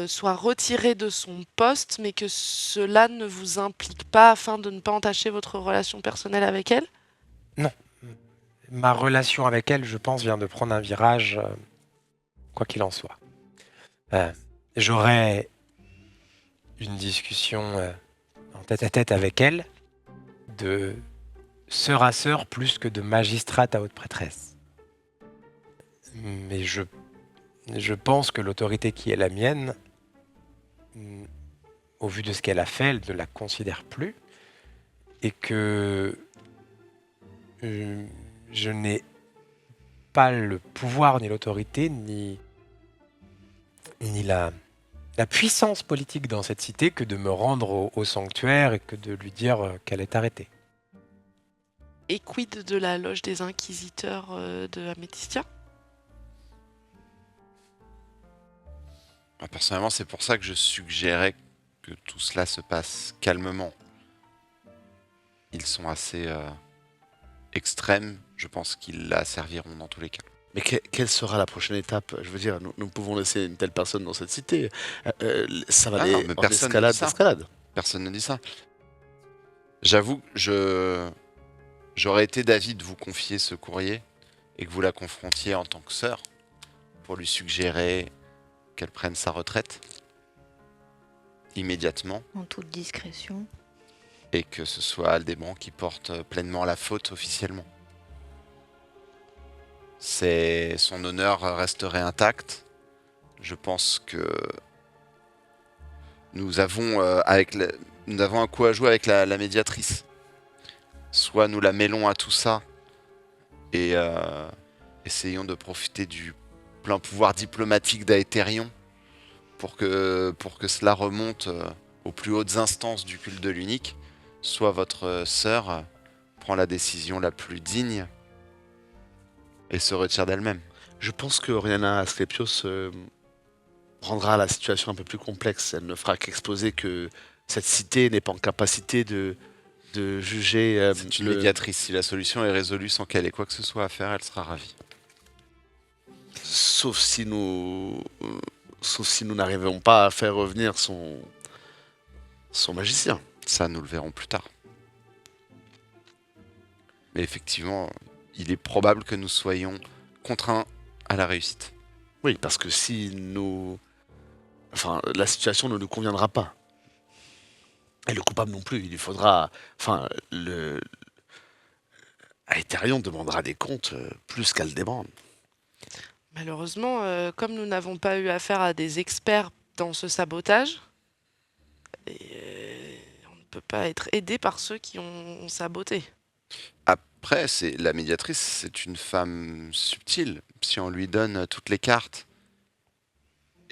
soit retirée de son poste, mais que cela ne vous implique pas afin de ne pas entacher votre relation personnelle avec elle? Non. Ma relation avec elle, je pense, vient de prendre un virage, quoi qu'il en soit. J'aurai une discussion en tête-à-tête avec elle, de sœur à sœur plus que de magistrate à haute prêtresse. Mais je pense que l'autorité qui est la mienne, au vu de ce qu'elle a fait, elle ne la considère plus, et que je n'ai pas le pouvoir, ni l'autorité, ni la puissance politique dans cette cité que de me rendre au sanctuaire et que de lui dire qu'elle est arrêtée. Et quid de la loge des inquisiteurs de Améthystia? Personnellement, c'est pour ça que je suggérais que tout cela se passe calmement. Ils sont assez extrêmes, je pense qu'ils la serviront dans tous les cas. Mais quelle sera la prochaine étape? Je veux dire, nous pouvons laisser une telle personne dans cette cité. Ça va aller en escalade. Personne ne dit ça. J'avoue que j'aurais été d'avis de vous confier ce courrier et que vous la confrontiez en tant que sœur pour lui suggérer qu'elle prenne sa retraite immédiatement. En toute discrétion. Et que ce soit Aldéban qui porte pleinement la faute officiellement. Son honneur resterait intact. Je pense que nous avons un coup à jouer avec la médiatrice. Soit nous la mêlons à tout ça et essayons de profiter du plein pouvoir diplomatique d'Aetherion pour que cela remonte aux plus hautes instances du culte de l'Unique. Soit votre sœur prend la décision la plus digne et se retire d'elle-même. Je pense que Oriana Asclepios rendra la situation un peu plus complexe. Elle ne fera qu'exposer que cette cité n'est pas en capacité de juger... C'est une médiatrice. Si la solution est résolue sans qu'elle ait quoi que ce soit à faire, elle sera ravie. Sauf si nous n'arrivons pas à faire revenir son magicien. Ça, nous le verrons plus tard. Mais effectivement, il est probable que nous soyons contraints à la réussite. Oui, parce que si la situation ne nous conviendra pas. Et le coupable non plus. Il lui faudra. Aetherion demandera des comptes plus qu'Aldebran. Malheureusement, comme nous n'avons pas eu affaire à des experts dans ce sabotage, on ne peut pas être aidé par ceux qui ont saboté. Après, la médiatrice, c'est une femme subtile. Si on lui donne toutes les cartes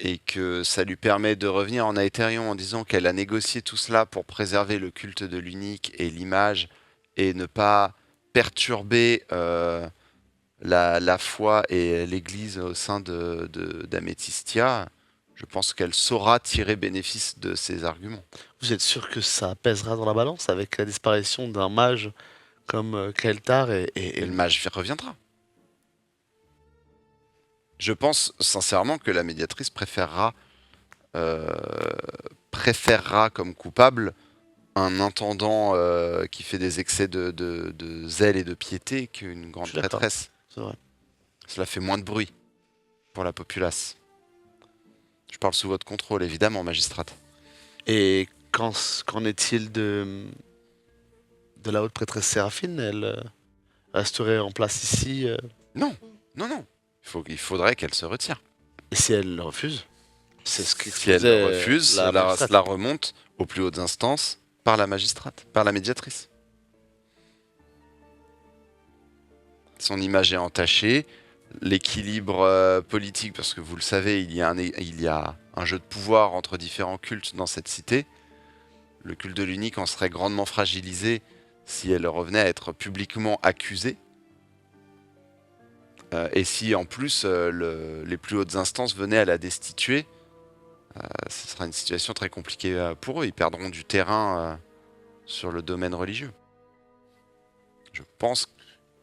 et que ça lui permet de revenir en Aetherion en disant qu'elle a négocié tout cela pour préserver le culte de l'unique et l'image et ne pas perturber la foi et l'église au sein d'Améthystia, je pense qu'elle saura tirer bénéfice de ces arguments. Vous êtes sûr que ça pèsera dans la balance avec la disparition d'un mage comme Kael'thar et le mage reviendra. Je pense sincèrement que la médiatrice préférera comme coupable un intendant qui fait des excès de zèle et de piété qu'une grande prêtresse. C'est vrai. Cela fait moins de bruit pour la populace. Je parle sous votre contrôle, évidemment, magistrate. Et qu'en est-il de la haute prêtresse Séraphine? Elle resterait en place ici Non. Il faudrait qu'elle se retire. Et si elle refuse? C'est ce qui Si elle refuse, cela remonte aux plus hautes instances par la magistrate, par la médiatrice. Son image est entachée, l'équilibre politique, parce que vous le savez, il y a un jeu de pouvoir entre différents cultes dans cette cité. Le culte de l'unique en serait grandement fragilisé si elle revenait à être publiquement accusée. Et si en plus les plus hautes instances venaient à la destituer, ce sera une situation très compliquée pour eux. Ils perdront du terrain sur le domaine religieux. Je pense.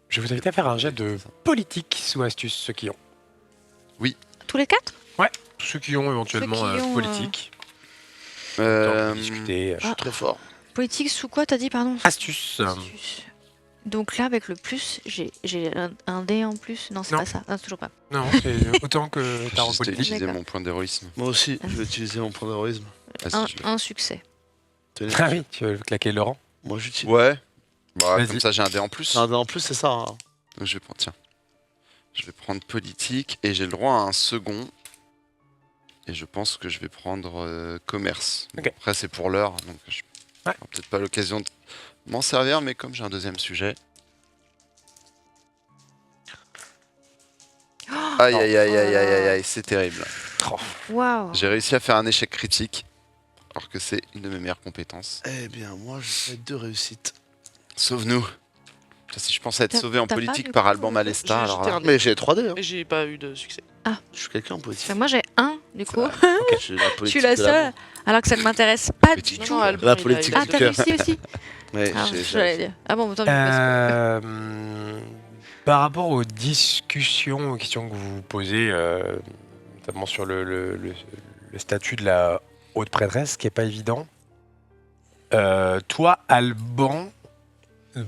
Je vous invite à faire un jet de politique sous astuce, ceux qui ont. Tous les 4? Tous ceux qui ont éventuellement Ceux qui ont, politique. Discuter. Je suis très fort. Politique sous quoi t'as dit, pardon? Astuce. Astuce. Donc là, avec le plus, j'ai un dé en plus. Non, c'est Non. pas ça. Non, c'est toujours pas. Non, c'est autant que t'as en J'ai politique. utilisé D'accord. mon point d'héroïsme. Moi aussi, je vais utiliser mon point d'héroïsme. Ah, si tu veux. Un succès. Tenez. Ah Ah oui, tu veux claquer Laurent. Moi, j'utilise. Ouais. Bah, Vas-y. comme ça, j'ai un dé en plus. Un dé en plus, c'est ça. Hein. Donc, je vais prendre, tiens. Je vais prendre politique et j'ai le droit à un second. Et je pense que je vais prendre commerce. Bon, Ok. après, c'est pour l'heure, donc je Ouais. n'aurai peut-être pas l'occasion de m'en servir, mais comme j'ai un deuxième sujet. Aïe, aïe, aïe, aïe, aïe, aïe, aïe, c'est terrible. Waouh. J'ai réussi à faire un échec critique, alors que c'est une de mes meilleures compétences. Eh bien, moi, je fais 2 réussites. Sauve-nous. Si je pensais être T'as- sauvé en t'as pas politique du par coup, Alban J'ai Malesta, alors jeté là, un dé. Mais j'ai 3 dés. Hein. Et j'ai pas eu de succès. Je suis quelqu'un en politique. Enfin, moi, j'ai un, du coup. Je suis la Je suis politique la de l'amour. seule. Alors que ça ne m'intéresse pas du Petit tout. Non, Alban, La il a- politique il a Ah, du t'as cœur. réussi aussi? Ouais, Ah, j'ai- j'allais dire. Ah bon, tant mieux. parce Par rapport aux discussions, aux questions que vous posez, notamment sur le statut de la haute prêtresse, qui n'est pas évident, toi, Alban,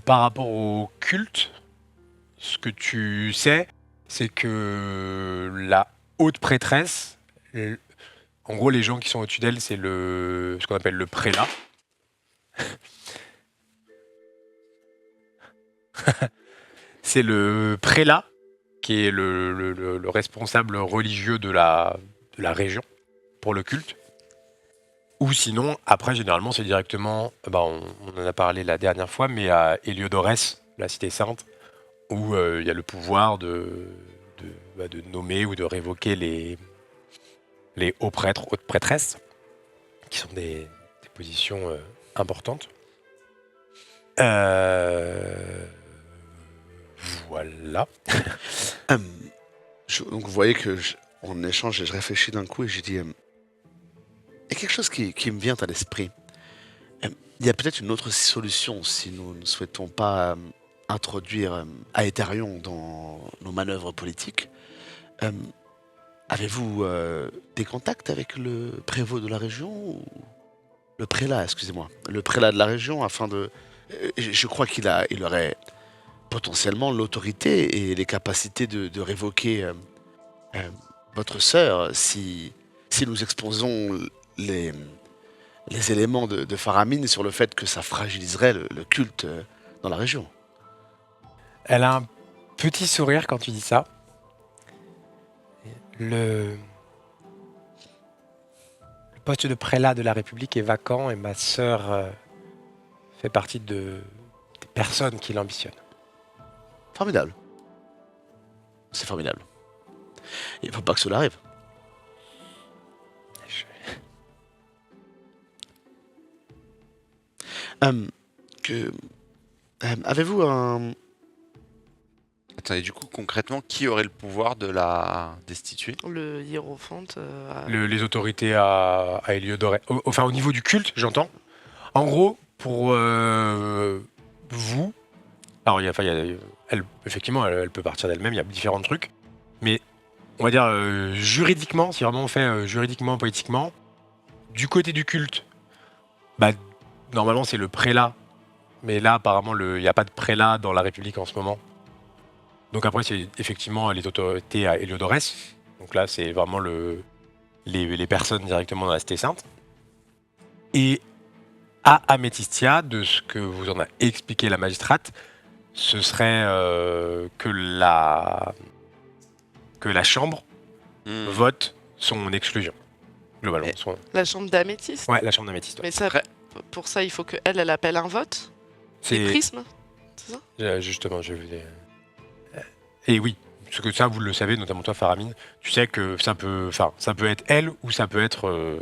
par rapport au culte, ce que tu sais, c'est que la haute prêtresse, en gros, les gens qui sont au-dessus d'elle, c'est ce qu'on appelle le prélat. C'est le prélat qui est le responsable religieux de la région pour le culte. Ou sinon, après, généralement, c'est directement, on en a parlé la dernière fois, mais à Héliodorès, la cité sainte, où il y a le pouvoir de nommer ou de révoquer les hauts prêtres, hautes prêtresses, qui sont des positions importantes. Voilà. Donc vous voyez que on échange et je réfléchis d'un coup et j'ai dit il y a quelque chose qui me vient à l'esprit. Il y a peut-être une autre solution si nous ne souhaitons pas introduire Aetherion dans nos manœuvres politiques. Avez-vous des contacts avec le prévôt de la région ou le prélat, excusez-moi, le prélat de la région afin de... je crois il aurait potentiellement l'autorité et les capacités de révoquer euh, votre sœur si nous exposons les, les éléments de Faramine sur le fait que ça fragiliserait le culte dans la région. Elle a un petit sourire quand tu dis ça. Le poste de prélat de la République est vacant et ma sœur fait partie des personnes qui l'ambitionnent. Formidable. C'est formidable. Il ne faut pas que cela arrive. Avez-vous un... Attendez, du coup, concrètement, qui aurait le pouvoir de la destituer? Le hiérophante. Les autorités à Héliodorès. Enfin, au niveau du culte, j'entends. En gros, pour vous, alors effectivement, elle peut partir d'elle-même, il y a différents trucs, mais on va dire juridiquement, si vraiment on fait juridiquement, politiquement, du côté du culte, bah, normalement c'est le prélat, mais là apparemment il n'y a pas de prélat dans la République en ce moment. Donc après c'est effectivement les autorités à Héliodorès, donc là c'est vraiment les personnes directement dans la Cité Sainte. Et à Améthystia, de ce que vous en a expliqué la magistrate, ce serait que la chambre vote son exclusion, globalement. La chambre d'améthyste. Ouais, la chambre d'améthyste. Ouais. Mais ça, pour ça, il faut qu'elle appelle un vote. C'est prisme, c'est ça? Justement, je vais vous dire. Et oui, parce que ça, vous le savez, notamment toi, Faramine, tu sais que ça peut être elle ou ça peut être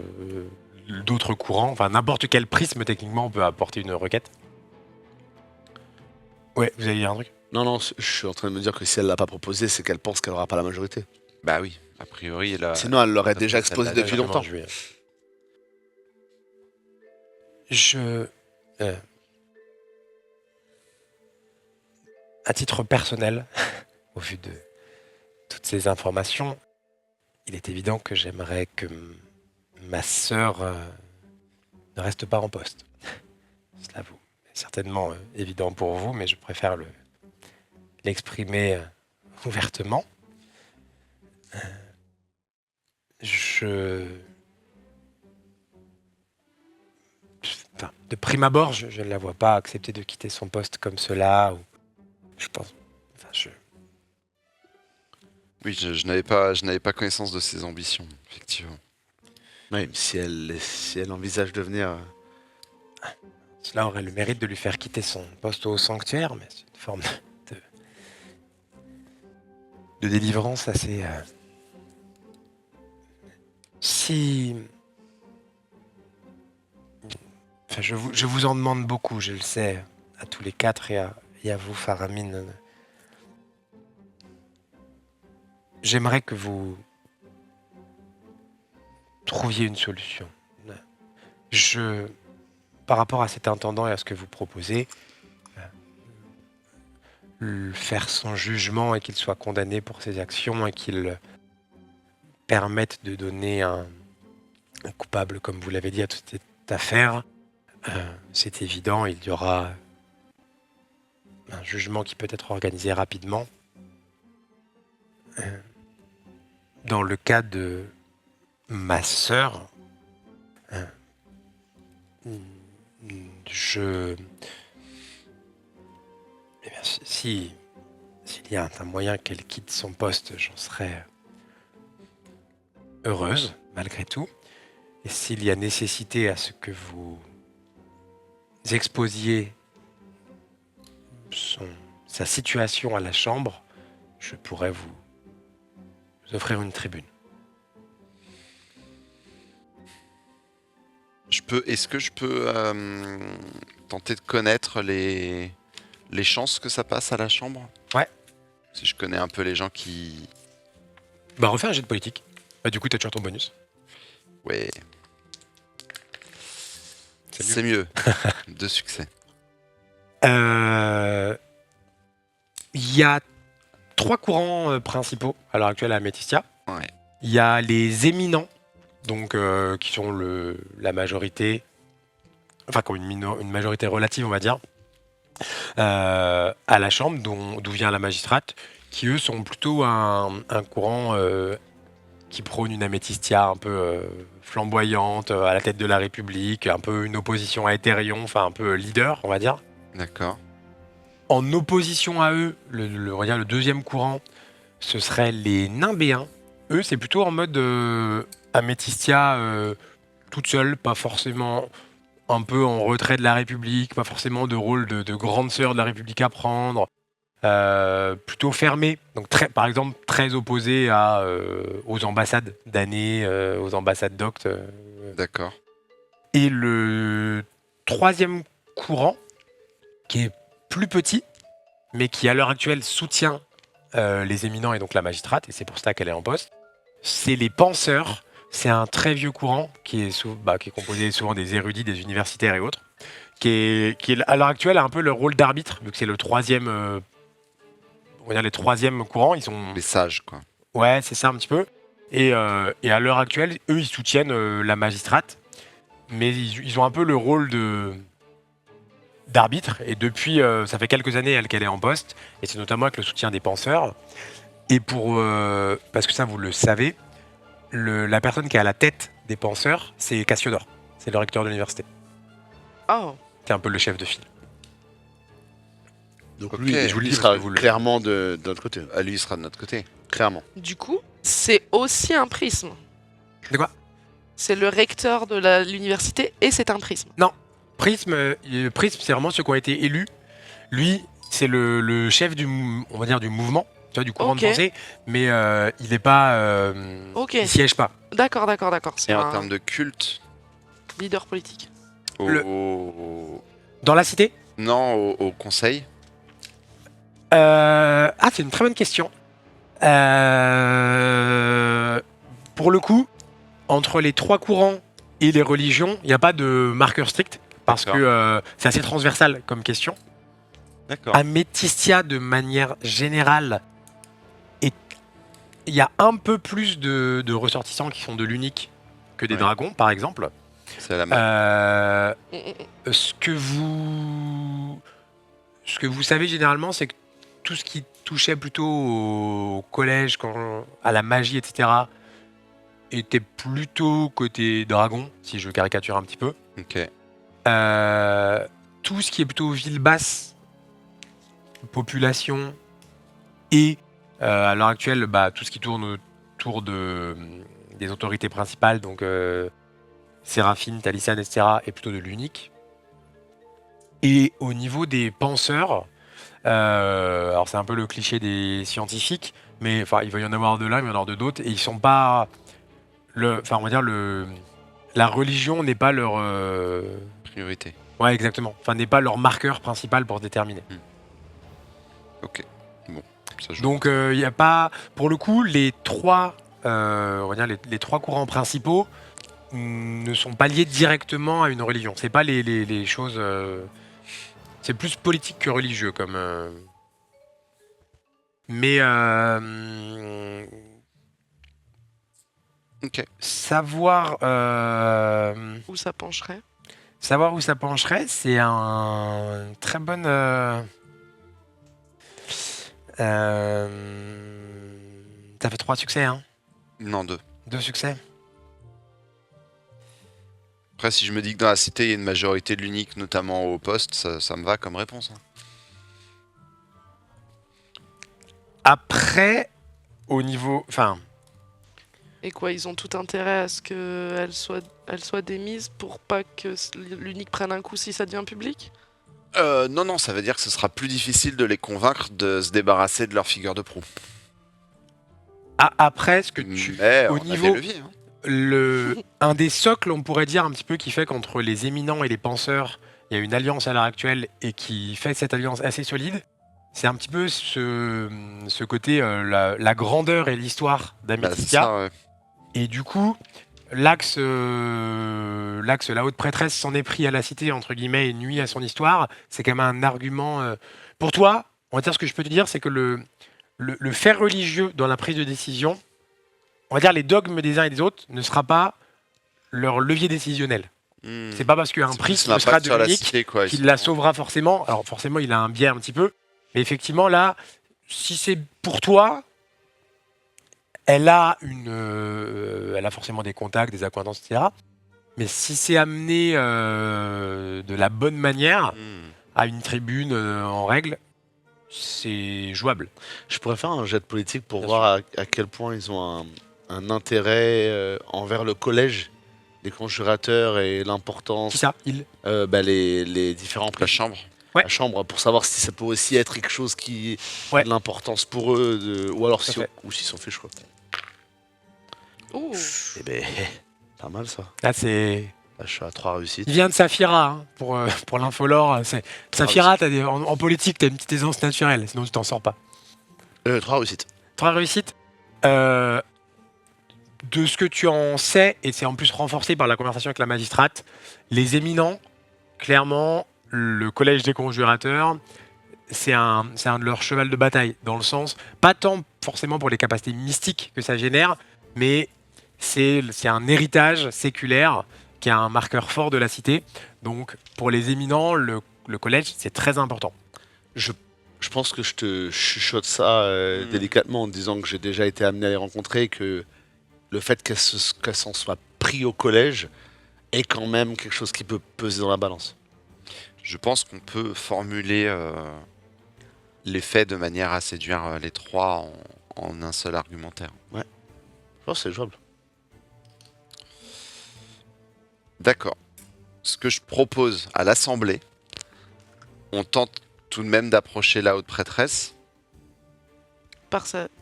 d'autres courants. Enfin, n'importe quel prisme, techniquement, peut apporter une requête. Ouais, vous allez dire un truc? Non, je suis en train de me dire que si elle l'a pas proposé, c'est qu'elle pense qu'elle aura pas la majorité. Bah oui, a priori, elle a... Sinon, elle l'aurait déjà exposé depuis longtemps. À titre personnel, au vu de toutes ces informations, il est évident que j'aimerais que ma sœur ne reste pas en poste. Cela vous est certainement évident pour vous, mais je préfère l'exprimer ouvertement. De prime abord, je ne la vois pas accepter de quitter son poste comme cela. Je pense. Oui, je n'avais pas connaissance de ses ambitions, effectivement. Oui, si elle envisage de venir... Cela aurait le mérite de lui faire quitter son poste au sanctuaire, mais c'est une forme de délivrance assez... Si... Enfin, je vous en demande beaucoup, je le sais, à tous les quatre et à vous, Faramine. J'aimerais que vous trouviez une solution. Par rapport à cet intendant et à ce que vous proposez, faire son jugement et qu'il soit condamné pour ses actions et qu'il permette de donner un coupable, comme vous l'avez dit, à toute cette affaire, c'est évident, il y aura un jugement qui peut être organisé rapidement. Dans le cas de ma sœur, s'il y a un moyen qu'elle quitte son poste, j'en serais heureuse, malgré tout. Et s'il y a nécessité à ce que vous exposiez sa situation à la chambre, je pourrais vous offrir une tribune. Est-ce que je peux tenter de connaître les chances que ça passe à la chambre? Ouais. Si je connais un peu les gens qui... Bah refais un jet de politique. Bah du coup t'as toujours ton bonus. Ouais. C'est mieux. 2 succès. Il y a 3 courants principaux à l'heure actuelle à Améthystia. Ouais. Il y a les éminents, donc qui sont la majorité, enfin comme une majorité relative on va dire, à la Chambre, d'où vient la magistrate, qui eux sont plutôt un courant qui prône une améthystia un peu flamboyante, à la tête de la République, un peu une opposition à Ethérion, enfin un peu leader, on va dire. D'accord. En opposition à eux, on va dire le deuxième courant, ce serait les Nimbéens. Eux, c'est plutôt en mode améthystia toute seule, pas forcément un peu en retrait de la République, pas forcément de rôle de grande sœur de la République à prendre, plutôt fermé. Donc par exemple très opposé aux ambassades d'année, aux ambassades d'Octe. D'accord. Et le troisième courant, qui est plus petit, mais qui à l'heure actuelle soutient les éminents et donc la magistrate, et c'est pour ça qu'elle est en poste, c'est les penseurs. C'est un très vieux courant qui est composé souvent des érudits, des universitaires et autres, qui est à l'heure actuelle a un peu le rôle d'arbitre, vu que c'est le troisième, on va dire les troisièmes courants. Ils sont Les sages, quoi. Ouais, c'est ça un petit peu. Et à l'heure actuelle, eux, ils soutiennent la magistrate, mais ils ont un peu le rôle d'arbitre. Et depuis, ça fait quelques années qu'elle est en poste, et c'est notamment avec le soutien des penseurs. Et parce que ça, vous le savez, la personne qui est à la tête des penseurs, c'est Cassiodore. C'est le recteur de l'université. Oh, C'est un peu le chef de file. Donc Ok, lui, je vous le il dis, sera vous le- clairement de notre côté. Ah, lui, il sera de notre côté. Clairement. du coup, c'est aussi un prisme. De quoi? C'est le recteur de l'université et c'est un prisme. Prisme, c'est vraiment ceux qui ont été élus. Lui, c'est le chef on va dire, du mouvement, tu vois, du courant Ok. de pensée, mais il n'est pas, Ok. il siège pas. D'accord. C'est Et en un termes de culte, leader politique. Dans la cité? Non, au conseil. C'est une très bonne question. Pour le coup, entre les trois courants et les religions, il n'y a pas de marqueur strict, parce D'accord. que c'est assez transversal comme question. D'accord. Améthystia, de manière générale, il y a un peu plus de ressortissants qui sont de l'unique que des Ouais. dragons, par exemple. C'est la main. Ce que vous savez généralement, c'est que tout ce qui touchait plutôt au collège, à la magie, etc., était plutôt côté dragon, si je caricature un petit peu. Ok. Tout ce qui est plutôt ville basse, population, et à l'heure actuelle, tout ce qui tourne autour des autorités principales, donc Séraphine, Talisane, etc., est plutôt de l'unique. Et au niveau des penseurs, alors c'est un peu le cliché des scientifiques, mais il va y en avoir de l'un, il va y en avoir de d'autres, et ils sont pas... on va dire la religion n'est pas leur... Priorité. Ouais, exactement. Enfin, n'est pas leur marqueur principal pour se déterminer. Ok. Bon, ça joue. Donc, il n'y a pas... Pour le coup, les trois, on va dire les trois courants principaux ne sont pas liés directement à une religion. C'est pas les choses... c'est plus politique que religieux, comme... Mais... Ok. Savoir Où ça pencherait? où ça pencherait, c'est un très bonne... Ça fait 3 succès, hein? Non, 2. 2 succès. Après, si je me dis que dans la cité, il y a une majorité de l'unique, notamment au poste, ça me va comme réponse. Hein. Après, au niveau... Enfin, Et quoi, ils ont tout intérêt à ce qu'elle soit démise pour pas que l'unique prenne un coup si ça devient public? Non, ça veut dire que ce sera plus difficile de les convaincre de se débarrasser de leur figure de proue. après, ce que tu... Mais au on a niveau- des leviers. Hein. Un des socles, on pourrait dire un petit peu, qui fait qu'entre les éminents et les penseurs, il y a une alliance à l'heure actuelle et qui fait cette alliance assez solide, c'est un petit peu ce côté, la grandeur et l'histoire Bah, c'est d'Améthystia. ça, ouais. Et du coup, l'axe la haute prêtresse s'en est pris à la cité, entre guillemets, et nuit à son histoire, c'est quand même un argument... Pour toi, on va dire ce que je peux te dire, c'est que le fait religieux dans la prise de décision, on va dire les dogmes des uns et des autres, ne sera pas leur levier décisionnel. C'est pas parce qu'un C'est prix plus sera l'impact sur la Dominique cité, quoi. qu'il la sauvera forcément. Alors forcément, il a un biais un petit peu. Mais effectivement, là, si c'est pour toi, elle a forcément des contacts, des acquaintances, etc. Mais si c'est amené de la bonne manière à une tribune en règle, c'est jouable. Je pourrais faire un jet de politique pour Bien voir à quel point ils ont un intérêt envers le collège des conjurateurs et l'importance. Qui ça Il Les différents La chambre. Ouais. la chambre, pour savoir si ça peut aussi être quelque chose qui Ouais. a de l'importance pour eux, ou alors Tout à si, fait. ou s'ils s'en fichent quoi. Ouh. Eh ben, pas mal ça. Là, c'est. Là, je suis à 3 réussites. Il vient de Saphira, hein, pour l'infolore. Saphira, en politique, tu as une petite aisance naturelle, sinon tu t'en sors pas. 3 réussites. 3 réussites. De ce que tu en sais, et c'est en plus renforcé par la conversation avec la magistrate, les éminents, clairement, le collège des conjurateurs, c'est un de leurs cheval de bataille, dans le sens, pas tant forcément pour les capacités mystiques que ça génère, mais c'est un héritage séculaire qui a un marqueur fort de la cité. Donc, pour les éminents, le collège, c'est très important. Je pense que je te chuchote ça délicatement en te disant que j'ai déjà été amené à les rencontrer, que le fait qu'elle s'en soit pris au collège est quand même quelque chose qui peut peser dans la balance. Je pense qu'on peut formuler les faits de manière à séduire les trois en un seul argumentaire. Je pense que c'est jouable. D'accord. Ce que je propose à l'Assemblée, on tente tout de même d'approcher la haute prêtresse.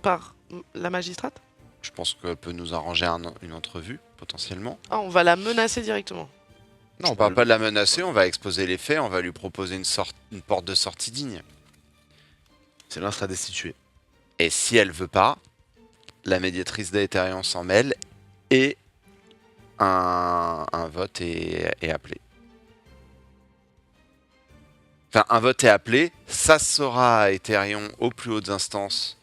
Par la magistrate. Je pense qu'elle peut nous arranger une entrevue, potentiellement. Ah, on va la menacer directement. Non, on ne parle pas de la menacer, on va exposer les faits, on va lui proposer une porte de sortie digne. C'est là sera destitué. Et si elle veut pas, la médiatrice d'Aetherion s'en mêle et un vote est appelé. Enfin, un vote est appelé, ça sera à Aetherion aux plus hautes instances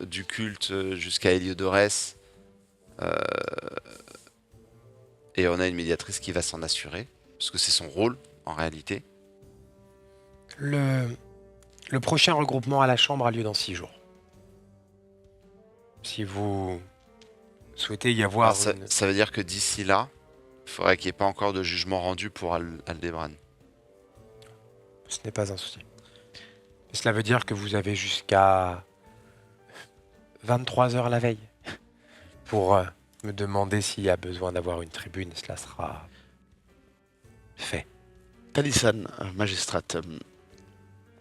du culte jusqu'à Héliodorès. Et on a une médiatrice qui va s'en assurer, parce que c'est son rôle en réalité. Le prochain regroupement à la Chambre a lieu dans 6 jours. Si vous souhaitez y avoir... Alors, ça veut dire que d'ici là, il faudrait qu'il n'y ait pas encore de jugement rendu pour Aldebran. Ce n'est pas un souci. Et cela veut dire que vous avez jusqu'à 23 heures la veille pour me demander s'il y a besoin d'avoir une tribune. Cela sera fait. Talisan, magistrate.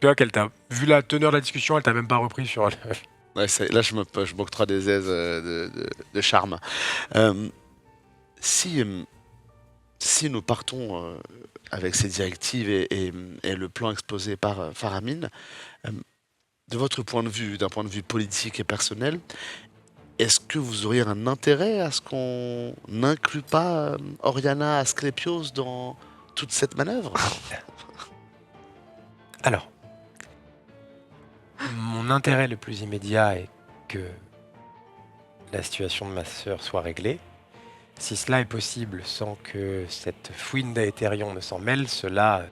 Tu vois qu'elle t'a... Vu la teneur de la discussion, elle t'a même pas repris sur... Ouais, là, je m'octroie des aises de charme. Si nous partons avec ces directives et le plan exposé par Faramine, de votre point de vue, d'un point de vue politique et personnel, est-ce que vous auriez un intérêt à ce qu'on n'inclue pas Oriana Asclepios dans toute cette manœuvre? Alors, mon intérêt le plus immédiat est que la situation de ma sœur soit réglée. Si cela est possible sans que cette fouine d'Aetherion ne s'en mêle, cela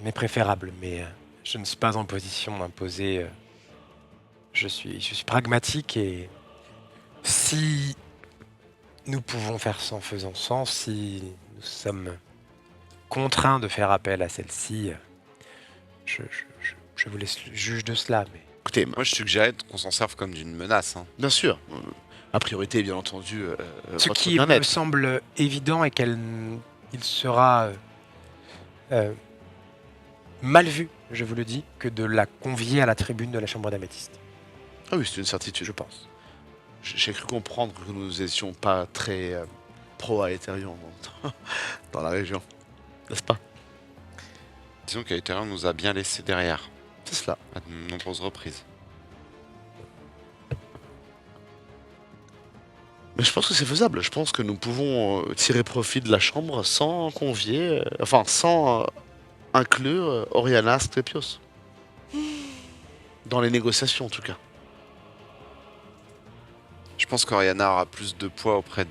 m'est préférable. Mais je ne suis pas en position d'imposer. Je suis pragmatique et si nous pouvons faire sans faisant sans, si nous sommes contraints de faire appel à celle-ci, je vous laisse le juge de cela. Mais Écoutez, Moi, je suggérais qu'on s'en serve comme d'une menace. bien sûr, a priorité, bien entendu, ce votre qui me bien-être. semble évident est qu'il sera mal vu, je vous le dis, que de la convier à la tribune de la Chambre d'Améthyste, Ah oui, c'est une certitude. je pense. J'ai cru comprendre que nous n'étions pas très pro-Aetherion dans la région, n'est-ce pas? Disons qu'Aetherion nous a bien laissé derrière, C'est cela. à de nombreuses reprises. Mais je pense que c'est faisable. Je pense que nous pouvons tirer profit de la chambre sans convier, sans inclure Oriana Asclepios. Dans les négociations, en tout cas. Je pense qu'Oriana aura plus de poids auprès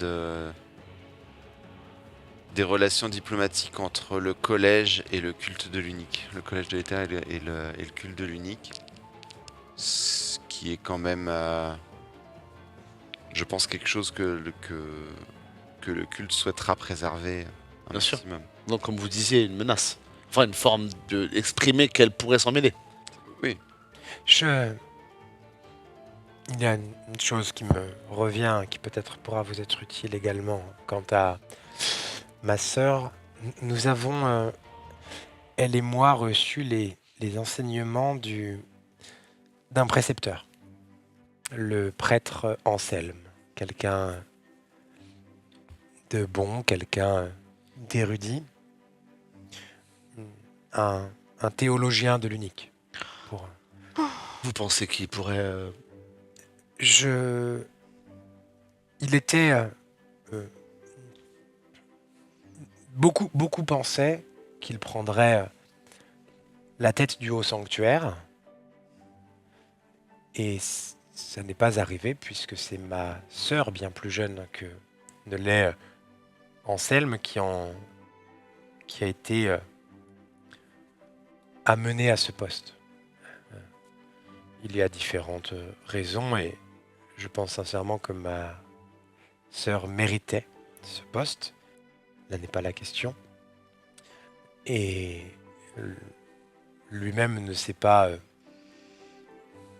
des relations diplomatiques entre le collège et le culte de l'unique. Le collège de l'éther et le culte de l'unique. Ce qui est quand même, je pense, quelque chose que le culte souhaitera préserver un Bien sûr. maximum. Donc, comme vous disiez, une menace. Enfin, une forme d'exprimer qu'elle pourrait s'en mêler. Il y a une chose qui me revient, qui peut-être pourra vous être utile également. Quant à ma sœur, nous avons, elle et moi, reçu les enseignements d'un précepteur, le prêtre Anselme, quelqu'un de bon, quelqu'un d'érudit, un théologien de l'unique. Vous pensez qu'il pourrait... Il était... beaucoup pensaient qu'il prendrait la tête du haut sanctuaire. Et ça n'est pas arrivé puisque c'est ma sœur bien plus jeune que ne l'est Anselme qui a été amenée à ce poste. Il y a différentes raisons et je pense sincèrement que ma sœur méritait ce poste. Là n'est pas la question. Et lui-même ne s'est pas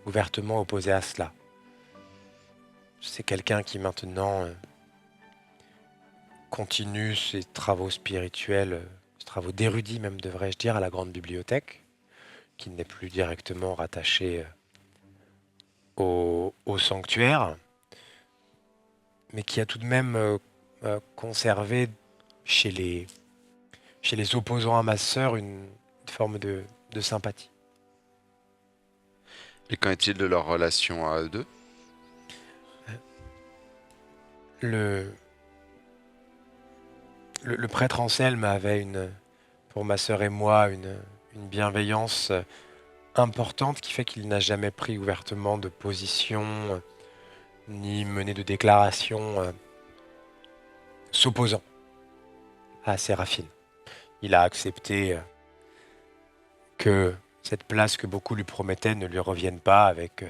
ouvertement opposé à cela. C'est quelqu'un qui maintenant continue ses travaux spirituels, ses travaux d'érudit même devrais-je dire, à la grande bibliothèque, qui n'est plus directement rattaché au sanctuaire, mais qui a tout de même conservé chez les opposants à ma sœur une forme de sympathie. Et qu'en est-il de leur relation à eux deux? Le prêtre Anselme avait pour ma sœur et moi une bienveillance importante qui fait qu'il n'a jamais pris ouvertement de position ni mené de déclaration s'opposant à Séraphine. Il a accepté que cette place que beaucoup lui promettaient ne lui revienne pas avec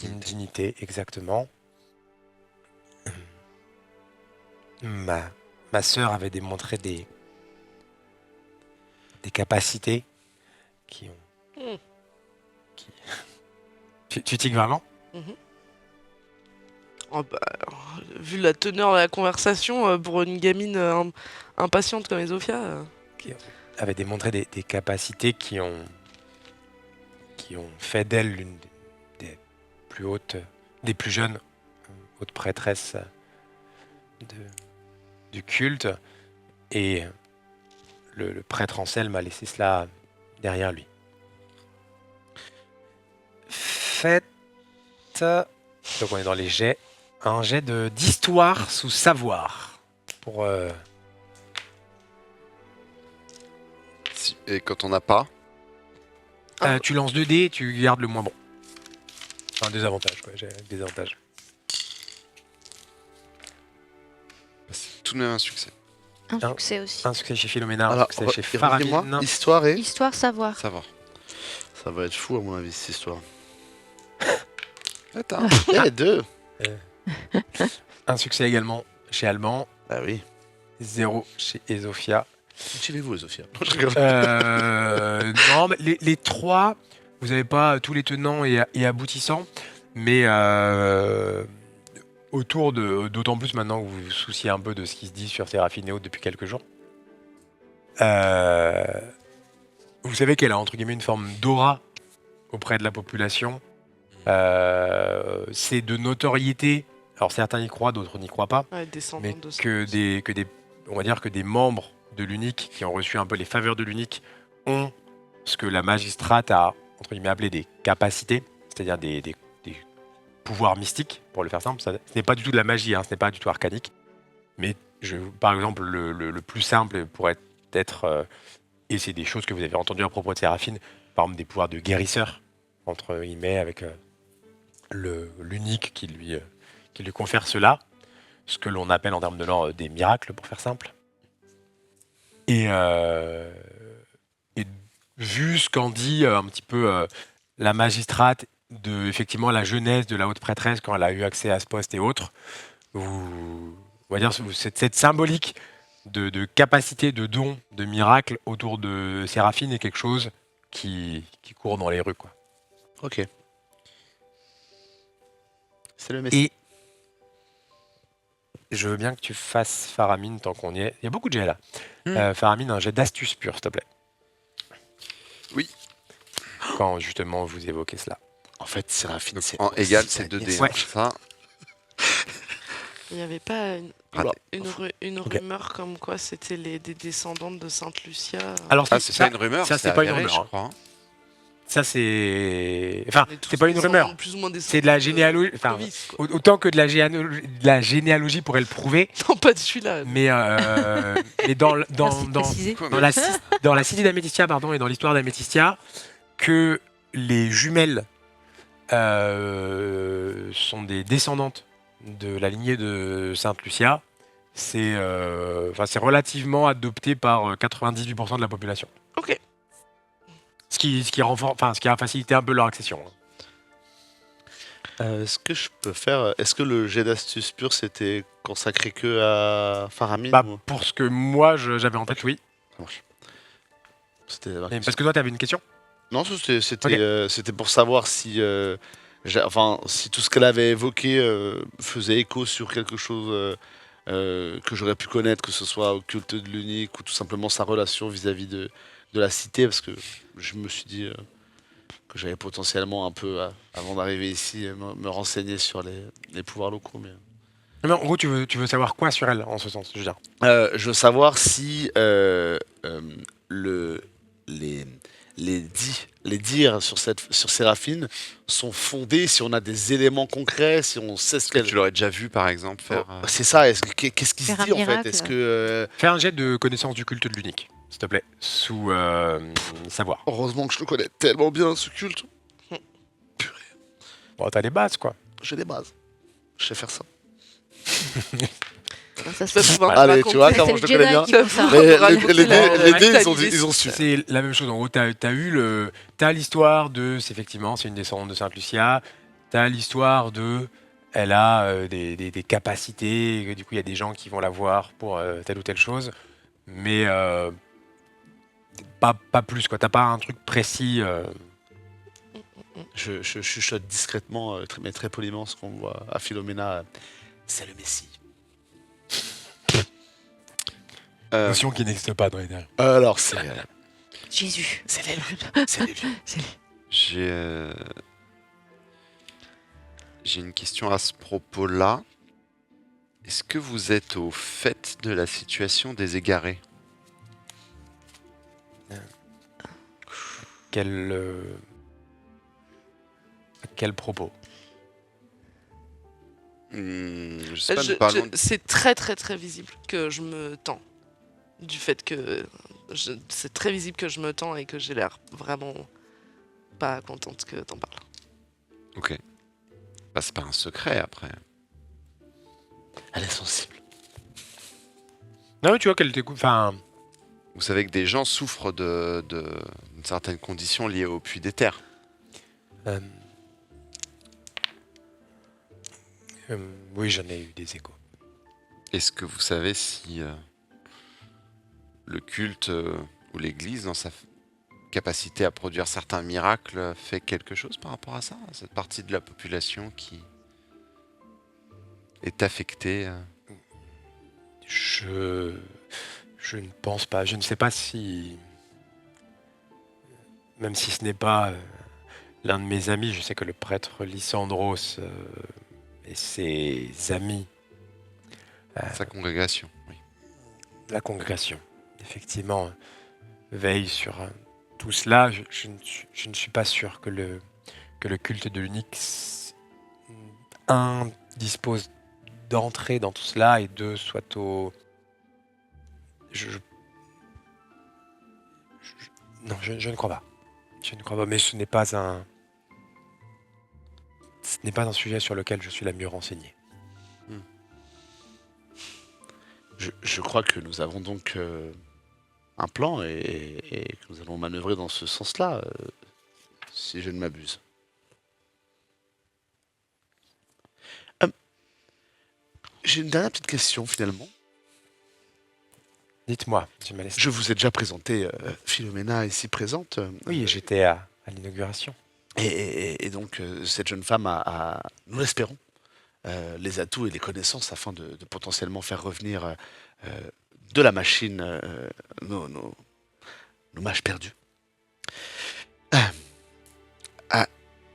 une dignité, exactement. Ma sœur avait démontré des capacités qui ont... Tu tiques vraiment? Oh bah, vu la teneur de la conversation, pour une gamine impatiente comme Esophia... avait démontré des capacités qui ont fait d'elle l'une des plus hautes, des plus jeunes hautes prêtresses du culte. Et le prêtre Anselme a laissé cela derrière lui. Faites, donc on est dans les jets, un jet d'histoire sous savoir pour... Et quand on n'a pas, tu lances 2 dés et tu gardes le moins bon. Enfin, des avantages, quoi. J'ai des avantages. c'est tout de même un succès. Un succès aussi. Un succès chez Philomena, un Alors, succès chez redis-moi, Faramine. histoire et... Histoire, savoir. Savoir. Ça va être fou, à mon avis, cette histoire. Attends. Les deux. Un succès également chez Alban. Ah oui. 0 chez Esophia. Suivez-vous, Sophia. Non, je rigole. Non, mais les 3, vous n'avez pas tous les tenants et aboutissants, mais autour d'autant plus maintenant que vous vous souciez un peu de ce qui se dit sur Séraphine et autres depuis quelques jours. Vous savez qu'elle a entre guillemets une forme d'aura auprès de la population. C'est de notoriété. Alors certains y croient, d'autres n'y croient pas. Ouais, descendant Mais de on va dire que des membres de l'unique qui ont reçu un peu les faveurs de l'unique ont ce que la magistrate a entre guillemets appelé des capacités, c'est-à-dire des pouvoirs mystiques, pour le faire simple. Ce n'est pas du tout de la magie, hein, ce n'est pas du tout arcanique. Mais par exemple, le plus simple pourrait être, et c'est des choses que vous avez entendues à propos de Séraphine, par exemple des pouvoirs de guérisseur, entre guillemets, avec l'unique qui lui confère cela, ce que l'on appelle en termes de lore des miracles, pour faire simple. Et vu ce qu'en dit un petit peu la magistrate de effectivement la jeunesse de la haute prêtresse quand elle a eu accès à ce poste et autres, on va dire cette symbolique de capacité, de don, de miracle autour de Séraphine est quelque chose qui court dans les rues, quoi. Ok. C'est le Messie. Et je veux bien que tu fasses, Faramine, tant qu'on y est. Il y a beaucoup de jets là. Faramine, un jet d'astuce pure, s'il te plaît. Oui. Quand justement vous évoquez cela. En fait, Séraphine, c'est En égal, c'est 2D. Ouais. Ça, Il n'y avait pas raté. une Ok. rumeur comme quoi c'était des descendantes de Sainte Lucia. Alors, Ah, c'est pas une rumeur, ça, c'est pas une avéré, rumeur, je crois. hein. ça c'est... Enfin, On est tous c'est pas une descendants, rumeur. plus ou moins C'est de la généalogie. Enfin, Clovis, quoi. autant que de la généalogie pourrait le prouver, Non, pas de celui-là. mais dans, Merci de préciser. Quoi, dans, dans la cité d'Améthistia, pardon, et dans l'histoire d'Améthistia, que les jumelles sont des descendantes de la lignée de Sainte Lucia, c'est relativement adopté par 98% de la population. Ok. Ce qui a facilité un peu leur accession. Ce que je peux faire, est-ce que le jet d'astuce pure c'était consacré que à Faramine Bah, ou- pour ce que moi j'avais en tête, oui. Ça marche. C'était ma Mais question. parce que toi, tu avais une question. Non, c'était Ok. c'était pour savoir si si tout ce qu'elle avait évoqué faisait écho sur quelque chose que j'aurais pu connaître, que ce soit au culte de l'unique ou tout simplement sa relation vis-à-vis de la cité, parce que je me suis dit que j'allais potentiellement un peu, avant d'arriver ici, me renseigner sur les pouvoirs locaux. Mais... Mais en gros, tu veux savoir quoi sur elle, en ce sens, je veux dire. Je veux savoir si le, les dires sur Séraphine sont fondés, si on a des éléments concrets, si on sait ce Est-ce que qu'elle... tu l'aurais déjà vu, par exemple, faire. C'est ça, qu'est-ce qui se Faire un dit en fait? miracle. Est-ce que... Fais un jet de connaissance du culte de l'unique, s'il te plaît, sous savoir. Heureusement que je le connais tellement bien, ce culte. Bon, t'as les bases, quoi. J'ai des bases. Je sais faire ça. Ça Tu vas se pouvoir Allez, te tu vois, raconter. comment C'est je le le connais bien. Jedi qui font ça. Mais raconter les la dés, réalité. ils ont su. C'est la même chose. En gros, t'as l'histoire de, effectivement, c'est une descendante de Sainte Lucia. T'as l'histoire de, elle a des capacités. Et du coup, il y a des gens qui vont la voir pour telle ou telle chose, mais pas plus, quoi. T'as pas un truc précis. Je chuchote discrètement, mais très poliment, ce qu'on voit à Philomena. C'est le Messie. Notion qui n'existe pas dans les derniers. Alors, c'est Jésus. l'élu. C'est l'élu. J'ai une question à ce propos-là. Est-ce que vous êtes au fait de la situation des égarés? À quel propos? Je sais pas, nous parlons de- C'est très très très visible que je me tends. Du fait que c'est très visible que je me tends et que j'ai l'air vraiment pas contente que t'en parles. Ok. Bah, c'est pas un secret après. Elle est sensible. Non, mais tu vois qu'elle t'écoute. Enfin, Vous savez que des gens souffrent d'une certaine condition liée au puits d'éther. oui, j'en ai eu des échos. Est-ce que vous savez si le culte ou l'Église, dans sa capacité à produire certains miracles, fait quelque chose par rapport à ça, à cette partie de la population qui est affectée Je ne pense pas. Je ne sais pas si, même si ce n'est pas l'un de mes amis, je sais que le prêtre Lysandros et ses amis, sa congrégation. Oui. la congrégation, effectivement, veillent sur tout cela. Je ne suis pas sûr que le culte de l'unique, un, dispose d'entrer dans tout cela, et deux, soit au... Non, je ne crois pas. Je ne crois pas, mais ce n'est pas un sujet sur lequel je suis la mieux renseignée. Je crois que nous avons donc un plan et que nous allons manœuvrer dans ce sens-là, si je ne m'abuse. J'ai une dernière petite question finalement. Dites-moi, M. Malestat. Je vous ai déjà présenté Philomena ici présente. Oui, j'étais à l'inauguration. Et donc cette jeune femme a, nous l'espérons, les atouts et les connaissances afin de potentiellement faire revenir de la machine nos mages perdus.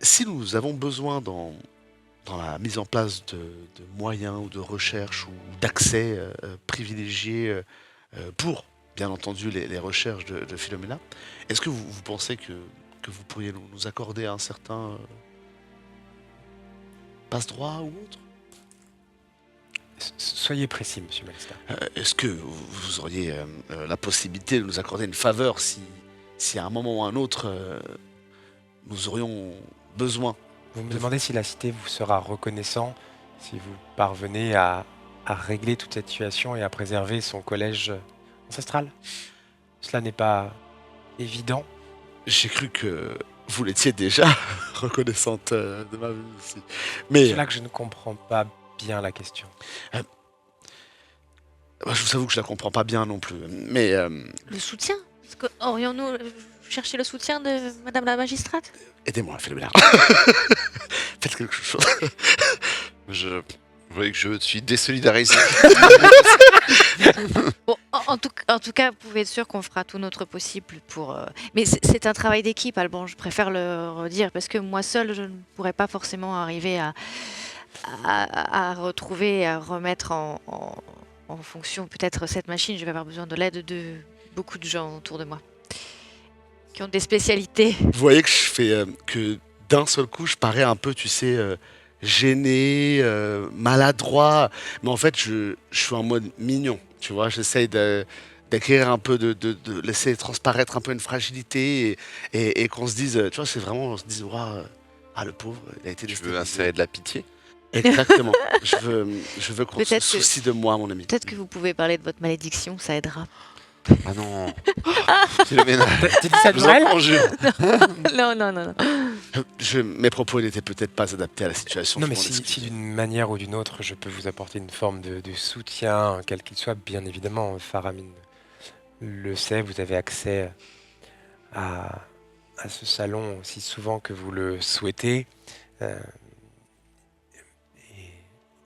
Si nous avons besoin dans la mise en place de moyens ou de recherche ou d'accès privilégiés pour, bien entendu, les recherches de Philomena, est-ce que vous pensez que vous pourriez nous accorder un certain passe-droit ou autre? Soyez précis, M. Malestat. Est-ce que vous auriez la possibilité de nous accorder une faveur si à un moment ou à un autre nous aurions besoin? Vous me demandez si la cité vous sera reconnaissant si vous parvenez à régler toute cette situation et à préserver son collège ancestral. Cela n'est pas évident. J'ai cru que vous l'étiez déjà reconnaissante de ma vie aussi. Mais C'est là que je ne comprends pas bien la question. je vous avoue que je la comprends pas bien non plus. Mais Le soutien? Parce que aurions-nous cherché le soutien de Madame la magistrate? aidez-moi, Philomena. Faites quelque chose. Vous voyez que je suis désolidarisé. Bon, en tout cas, vous pouvez être sûr qu'on fera tout notre possible pour. Mais c'est un travail d'équipe, Alban. Je préfère le redire parce que moi seule, je ne pourrais pas forcément arriver à retrouver, à remettre en fonction peut-être cette machine. Je vais avoir besoin de l'aide de beaucoup de gens autour de moi qui ont des spécialités. Vous voyez que je fais que d'un seul coup, je parais un peu, tu sais, gêné, maladroit. Mais en fait, je suis en mode mignon. Tu vois, j'essaye d'acquérir un peu, de laisser transparaître un peu une fragilité et qu'on se dise, tu vois, c'est vraiment, on se dise, waouh, le pauvre, il a été Je veux déstabilisé. insérer de la pitié. Exactement. je veux qu'on se Peut-être que- soucie de moi, mon ami. Peut-être que vous pouvez parler de votre malédiction, ça aidera. Ah non. Philomena, T'as dit ça je de vous en Noël? conjure. Non. Mes propos n'étaient peut-être pas adaptés à la situation. Non, je mais m'en si excuse. d'une manière ou d'une autre, je peux vous apporter une forme de soutien, quel qu'il soit, bien évidemment, Faramine le sait, vous avez accès à ce salon aussi souvent que vous le souhaitez. euh,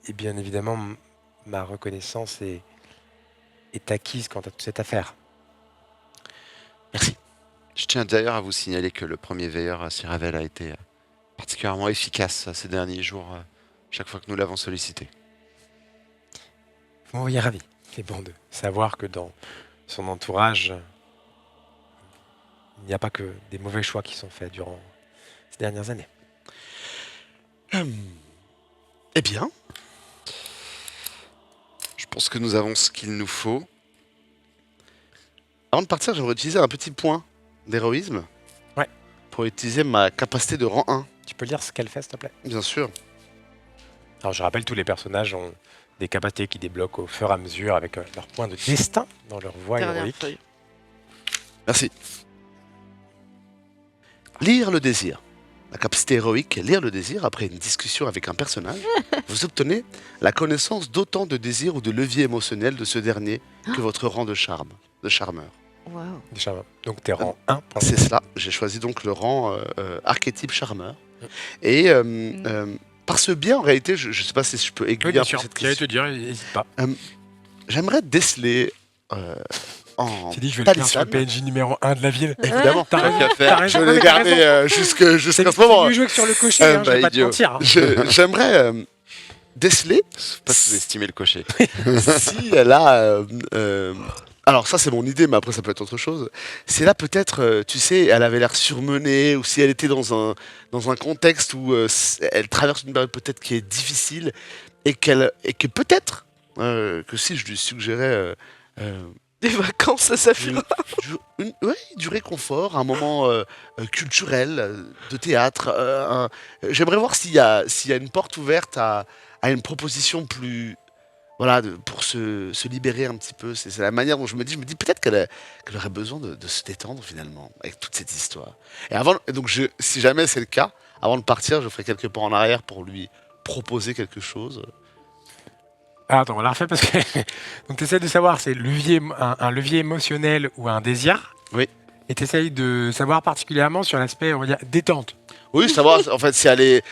et bien évidemment, ma reconnaissance est acquise quant à toute cette affaire. Merci. Je tiens d'ailleurs à vous signaler que le premier veilleur à Siravel a été particulièrement efficace ces derniers jours, chaque fois que nous l'avons sollicité. Vous m'envoyez ravi. C'est bon de savoir que dans son entourage, il n'y a pas que des mauvais choix qui sont faits durant ces dernières années. Eh bien, Je pense que nous avons ce qu'il nous faut. avant de partir, j'aimerais utiliser un petit point d'héroïsme. Ouais. Pour utiliser ma capacité de rang 1, Tu peux lire ce qu'elle fait, s'il te plaît? bien sûr. Alors, je rappelle, tous les personnages ont des capacités qui débloquent au fur et à mesure avec leur point de destin dans leur voie Dernière héroïque. feuille. Merci. Lire le désir. La capacité héroïque, lire le désir, après une discussion avec un personnage, vous obtenez la connaissance d'autant de désirs ou de leviers émotionnels de ce dernier que votre rang de charme, de charmeur. Waouh. Déjà, donc, t'es rang 1. pour C'est cela. J'ai choisi donc le rang archétype charmeur. Et par ce biais, en réalité, je ne sais pas si je peux Oui, aiguiller bien un peu sûr. cette J'allais te question. dire, n'hésite pas. J'aimerais déceler en Tu dis, je vais le faire sur le palissade. PNJ numéro 1 de la ville. Évidemment. T'as raison. qu'à faire. T'as raison. Je Non, mais l'ai t'as raison. gardé jusqu'à C'est ce moment. mieux jouer que sur le cocher, hein, je vais pas te idiot. mentir. hein. J'aimerais déceler Faut pas sous-estimer le cocher. si elle a. Alors, ça, c'est mon idée, mais après, ça peut être autre chose. Si là, peut-être, tu sais, elle avait l'air surmenée, ou si elle était dans un contexte où elle traverse une période peut-être qui est difficile, et que peut-être, que si je lui suggérais. Des vacances, ça suffira. Du réconfort, un moment culturel, de théâtre. J'aimerais voir s'il y a une porte ouverte à une proposition plus voilà, pour se libérer un petit peu. C'est la manière dont je me dis peut-être qu'elle aurait besoin de se détendre finalement avec toute cette histoire. Et donc si jamais c'est le cas, avant de partir, je ferai quelques pas en arrière pour lui proposer quelque chose. Ah, attends, on la refait parce que. Donc, tu essaies de savoir c'est un levier émotionnel ou un désir. Oui. Et tu essayes de savoir particulièrement sur l'aspect, on va dire, détente. Oui, savoir en fait si elle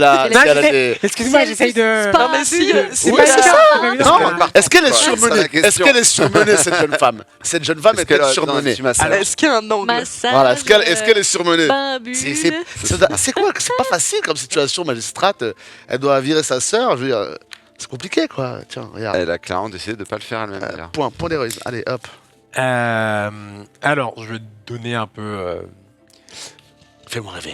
a des... Excuse-moi, Si elle j'essaye fait de. spa, Non, mais si, c'est Oui, pas c'est ça. Non, est-ce qu'elle est C'est ça surmenée la question. Est-ce qu'elle est surmenée cette jeune femme Cette jeune femme est-elle surmenée? Est-ce qu'il y a un angle? Massage. Voilà, est-ce qu'elle est surmenée? bain, bulle. C'est quoi? C'est pas facile comme situation, magistrate. Elle doit virer sa sœur. Je veux dire, c'est compliqué, quoi. Tiens, regarde. Elle a clairement décidé de ne pas le faire elle-même. d'ailleurs. Point d'héroïsme. Allez, hop. Alors, je vais te donner un peu. Fais-moi rêver.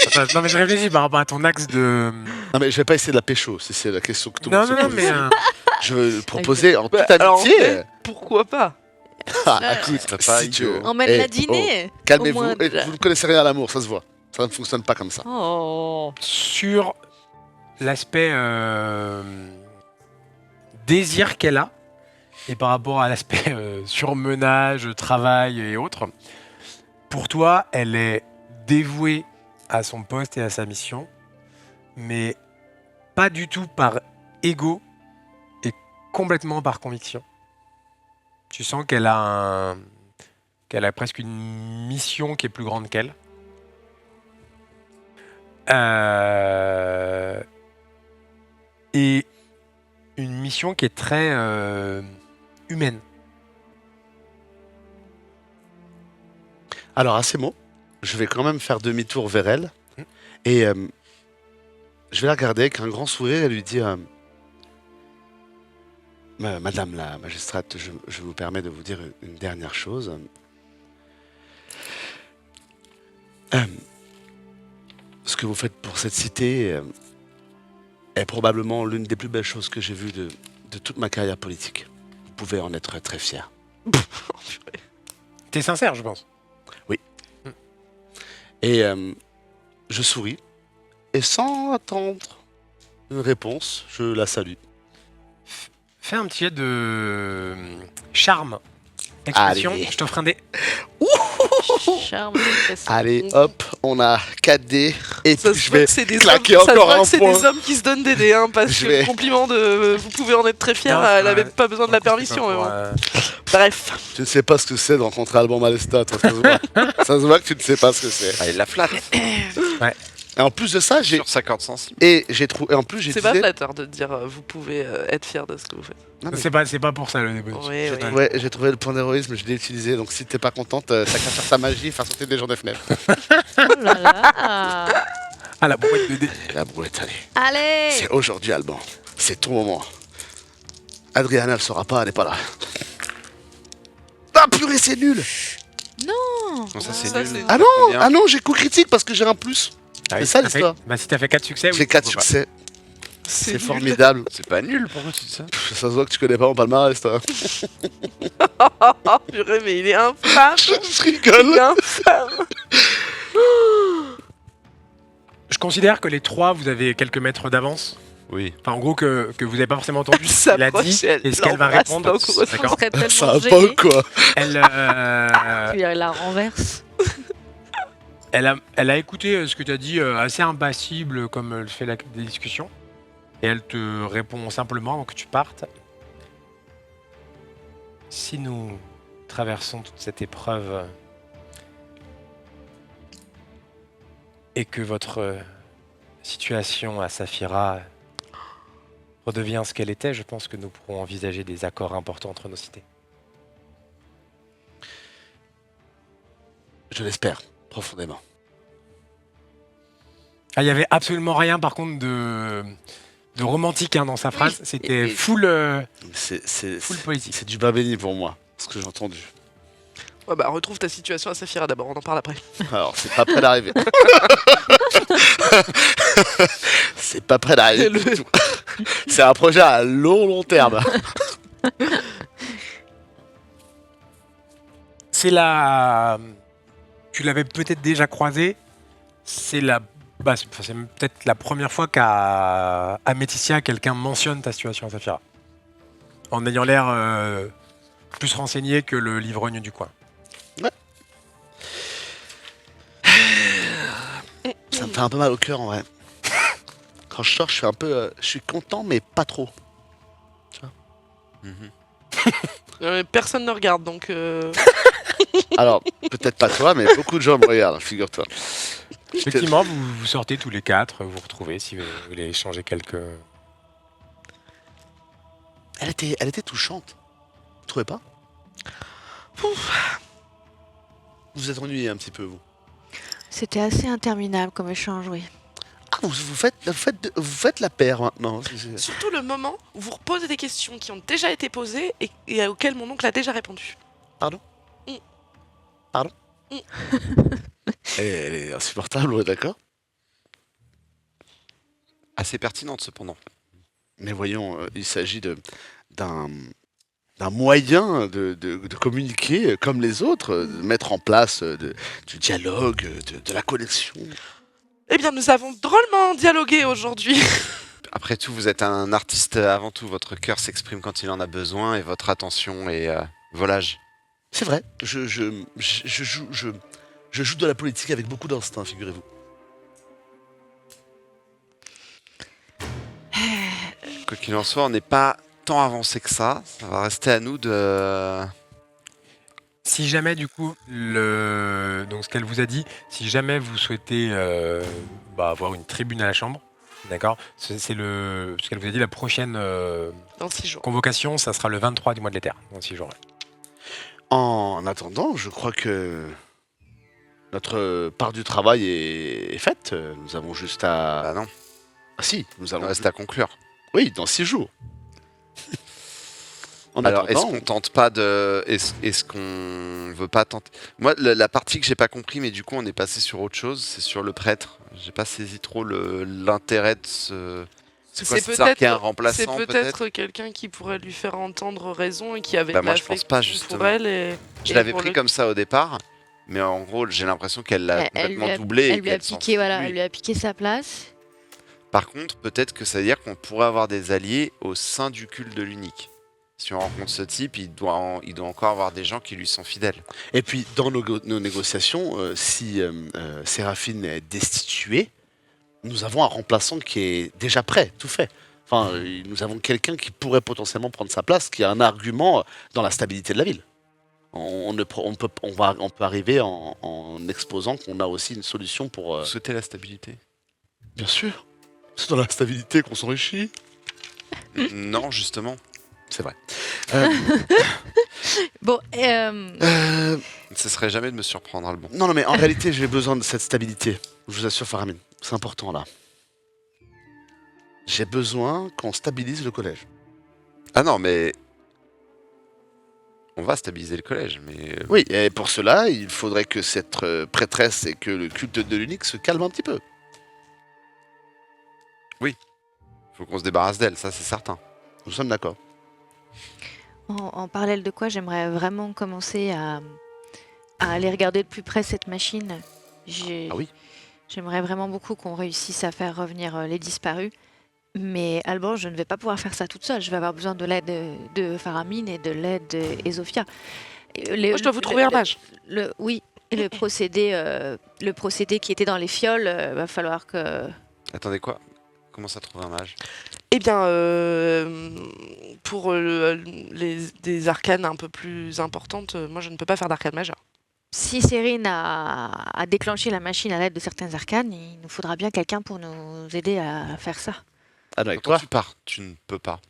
Attends, non, mais je réfléchis par rapport à ton axe de. Non, mais je vais pas essayer de la pécho, si c'est la question que tout le Non, monde se non, non, pose. mais. Je veux proposer en toute Bah, alors, amitié. en fait, pourquoi pas? Ah, écoute, c'est pas si tu idiot. veux. Emmène-la Eh, dîner. oh, calmez-vous. Au moins, Eh, déjà. vous ne connaissez rien à l'amour, ça se voit. Ça ne fonctionne pas comme ça. Oh. Sur l'aspect désir qu'elle a, et par rapport à l'aspect surmenage, travail et autres, pour toi, elle est dévouée à son poste et à sa mission, mais pas du tout par ego et complètement par conviction. Tu sens qu'elle a presque une mission qui est plus grande qu'elle. Et une mission qui est très humaine. Alors, à ces mots, je vais quand même faire demi-tour vers elle. Et je vais la regarder avec un grand sourire et lui dire Madame la magistrate, je vous permets de vous dire une dernière chose. Ce que vous faites pour cette cité est probablement l'une des plus belles choses que j'ai vues de toute ma carrière politique. Vous pouvez en être très fier. T'es sincère, je pense. Et je souris. Et sans attendre une réponse, je la salue. Fais un petit jet de charme. Expression, Allez. je t'offre un dé. Charme. Allez, hop, on a 4 dés. Et Ça puis se je voit vais que c'est des claquer hommes, ça se encore voit un que c'est point. des hommes qui se donnent des dés, hein, parce Je que vais- le compliment de vous pouvez en être très fier, Non, elle c'est avait vrai. pas besoin de la Pour le coup, permission. c'est Mais pas bon. pour, Bref, Je ne sais pas ce que c'est de rencontrer Alban Malestat, toi, ça se voit. Ça se voit que tu ne sais pas ce que c'est. Ah, il la flatte Et en plus de ça, j'ai sur sa corde sensible. trouvé. Et en plus, j'ai c'est pas disais- flatteur de dire vous pouvez être fier de ce que vous faites. Non, mais- C'est pas pour ça le dé bonus. Oui, Je oui. te- Ouais, j'ai trouvé le point d'héroïsme, je l'ai utilisé. Donc si t'es pas contente, t'as qu'à faire ta magie, faire sauter des gens des fenêtres. Oh là là. Ah, la boîte de dés. La brouette, allez. Allez. C'est aujourd'hui, Alban. C'est ton moment. Adriana, elle saura pas, elle est pas là. Ah purée, c'est nul. Non. Non, ça c'est Ça, nul. c'est- Ah non, Combien ah non, j'ai coup critique parce que j'ai un plus. Ah oui, C'est ça, t'as fait- l'histoire. Bah, si t'as fait 4 succès, oui. J'ai 4 pourquoi pas. succès. C'est C'est nul. formidable. C'est pas nul, pourquoi tu dis ça Pff, ça se voit que tu connais pas mon palmarès, toi. Oh purée, mais il est infâme. Je rigole. Il est infâme. Je considère que les trois, vous avez quelques mètres d'avance. Oui. Enfin, en gros, que vous n'avez pas forcément entendu Elle ce qu'elle a dit s'approche, elle et ce qu'elle va l'embrasse répondre. d'un coup. On D'accord. serait tellement Ça va pas gênés. ou quoi? Elle, Tu la renverses. elle a écouté ce que tu as dit, assez impassible comme elle fait des discussions. Et elle te répond simplement avant que tu partes. Si nous traversons toute cette épreuve et que votre situation à Saphira redevient ce qu'elle était, je pense que nous pourrons envisager des accords importants entre nos cités. Je l'espère, profondément. Ah, il y avait absolument rien par contre de romantique dans sa phrase. C'était Et- full C'est politique. c'est du bas béni pour moi, ce que j'ai entendu. Ouais, bah retrouve ta situation à Saphira d'abord, on en parle après. Alors, c'est pas près d'arriver. C'est pas près d'arriver du tout. C'est un projet à long terme. C'est la... Tu l'avais peut-être déjà croisée. C'est la Bah, c'est peut-être la première fois qu'à Métissia, quelqu'un mentionne ta situation, Saphira. En ayant l'air plus renseigné que le livrogne du coin. Ça me fait un peu mal au cœur en vrai. Quand je sors, je suis content, mais pas trop. Personne ne regarde, donc... Alors, peut-être pas toi, mais beaucoup de gens me regardent, figure-toi. Effectivement, vous sortez tous les quatre, vous retrouvez si vous voulez échanger quelques... Elle était touchante. Vous trouvez pas? Vous vous êtes ennuyé un petit peu, vous. C'était assez interminable comme échange, oui. Ah, vous faites la paire maintenant. Surtout le moment où vous reposez des questions qui ont déjà été posées et auxquelles mon oncle a déjà répondu. Elle est insupportable, ouais, d'accord. Assez pertinente cependant. Mais voyons, il s'agit d'un moyen de communiquer comme les autres, de mettre en place du dialogue, de la connexion. Eh bien, nous avons drôlement dialogué aujourd'hui. Après tout, vous êtes un artiste avant tout. Votre cœur s'exprime quand il en a besoin et votre attention est volage. C'est vrai, je joue de la politique avec beaucoup d'instinct, figurez-vous. Quoi qu'il en soit, on n'est pas tant avancé que ça. Ça va rester à nous de... Si jamais, du coup, donc ce qu'elle vous a dit, si jamais vous souhaitez avoir une tribune à la chambre, d'accord, c'est ce qu'elle vous a dit, la prochaine Dans 6 jours. convocation, ça sera le 23 du mois de l'éther, dans 6 jours. En attendant, je crois que notre part du travail est faite. Nous avons juste à... Ah non, Ah si, nous il allons... reste à conclure. Oui, dans 6 jours. En Alors, est-ce attendant, qu'on tente pas de... Est-ce qu'on veut pas tenter... Moi, la partie que j'ai pas compris, mais du coup, on est passé sur autre chose, c'est sur le prêtre. J'ai pas saisi trop l'intérêt de ce... C'est quoi, c'est ça, qu'il y a un remplaçant, C'est peut-être quelqu'un qui pourrait lui faire entendre raison et qui avait Bah, de moi, je pense pas, l'affection pour justement. elle. Je et l'avais pour pris le- comme ça au départ, mais en gros, j'ai l'impression qu'elle l'a complètement doublé. et Elle lui a qu'elle s'en piqué, fout de voilà, lui. elle lui a piqué sa place. Par contre, peut-être que ça veut dire qu'on pourrait avoir des alliés au sein du culte de l'unique. Si on rencontre ce type, il doit encore avoir des gens qui lui sont fidèles. et puis dans nos négociations, si Séraphine est destituée, nous avons un remplaçant qui est déjà prêt, tout fait. Enfin, nous avons quelqu'un qui pourrait potentiellement prendre sa place, qui a un argument dans la stabilité de la ville. On peut arriver en exposant qu'on a aussi une solution pour... Vous souhaitez la stabilité Bien sûr, c'est dans la stabilité qu'on s'enrichit. Non, justement. C'est vrai. Bon, Ce serait jamais de me surprendre, Alban. Non, mais en réalité, j'ai besoin de cette stabilité. Je vous assure, Faramine, c'est important là. J'ai besoin qu'on stabilise le collège. Ah non, mais... On va stabiliser le collège, mais... Oui, et pour cela, il faudrait que cette prêtresse et que le culte de l'unique se calme un petit peu. Faut qu'on se débarrasse d'elle, ça c'est certain. Nous sommes d'accord. en parallèle de quoi, j'aimerais vraiment commencer à aller regarder de plus près cette machine. Ah oui. J'aimerais vraiment beaucoup qu'on réussisse à faire revenir les disparus. Mais Alban, je ne vais pas pouvoir faire ça toute seule. Je vais avoir besoin de l'aide de Faramine et de l'aide d'Ezofia. Moi, je dois vous trouver un mage. Oui, le procédé qui était dans les fioles, va falloir que... Attendez, quoi? Comment ça trouver un mage? Eh bien, pour des arcanes un peu plus importantes, moi je ne peux pas faire d'arcane majeur. Si Cérine a déclenché la machine à l'aide de certains arcanes, il nous faudra bien quelqu'un pour nous aider à faire ça. Ah, avec Quand toi. tu pars, tu ne peux pas.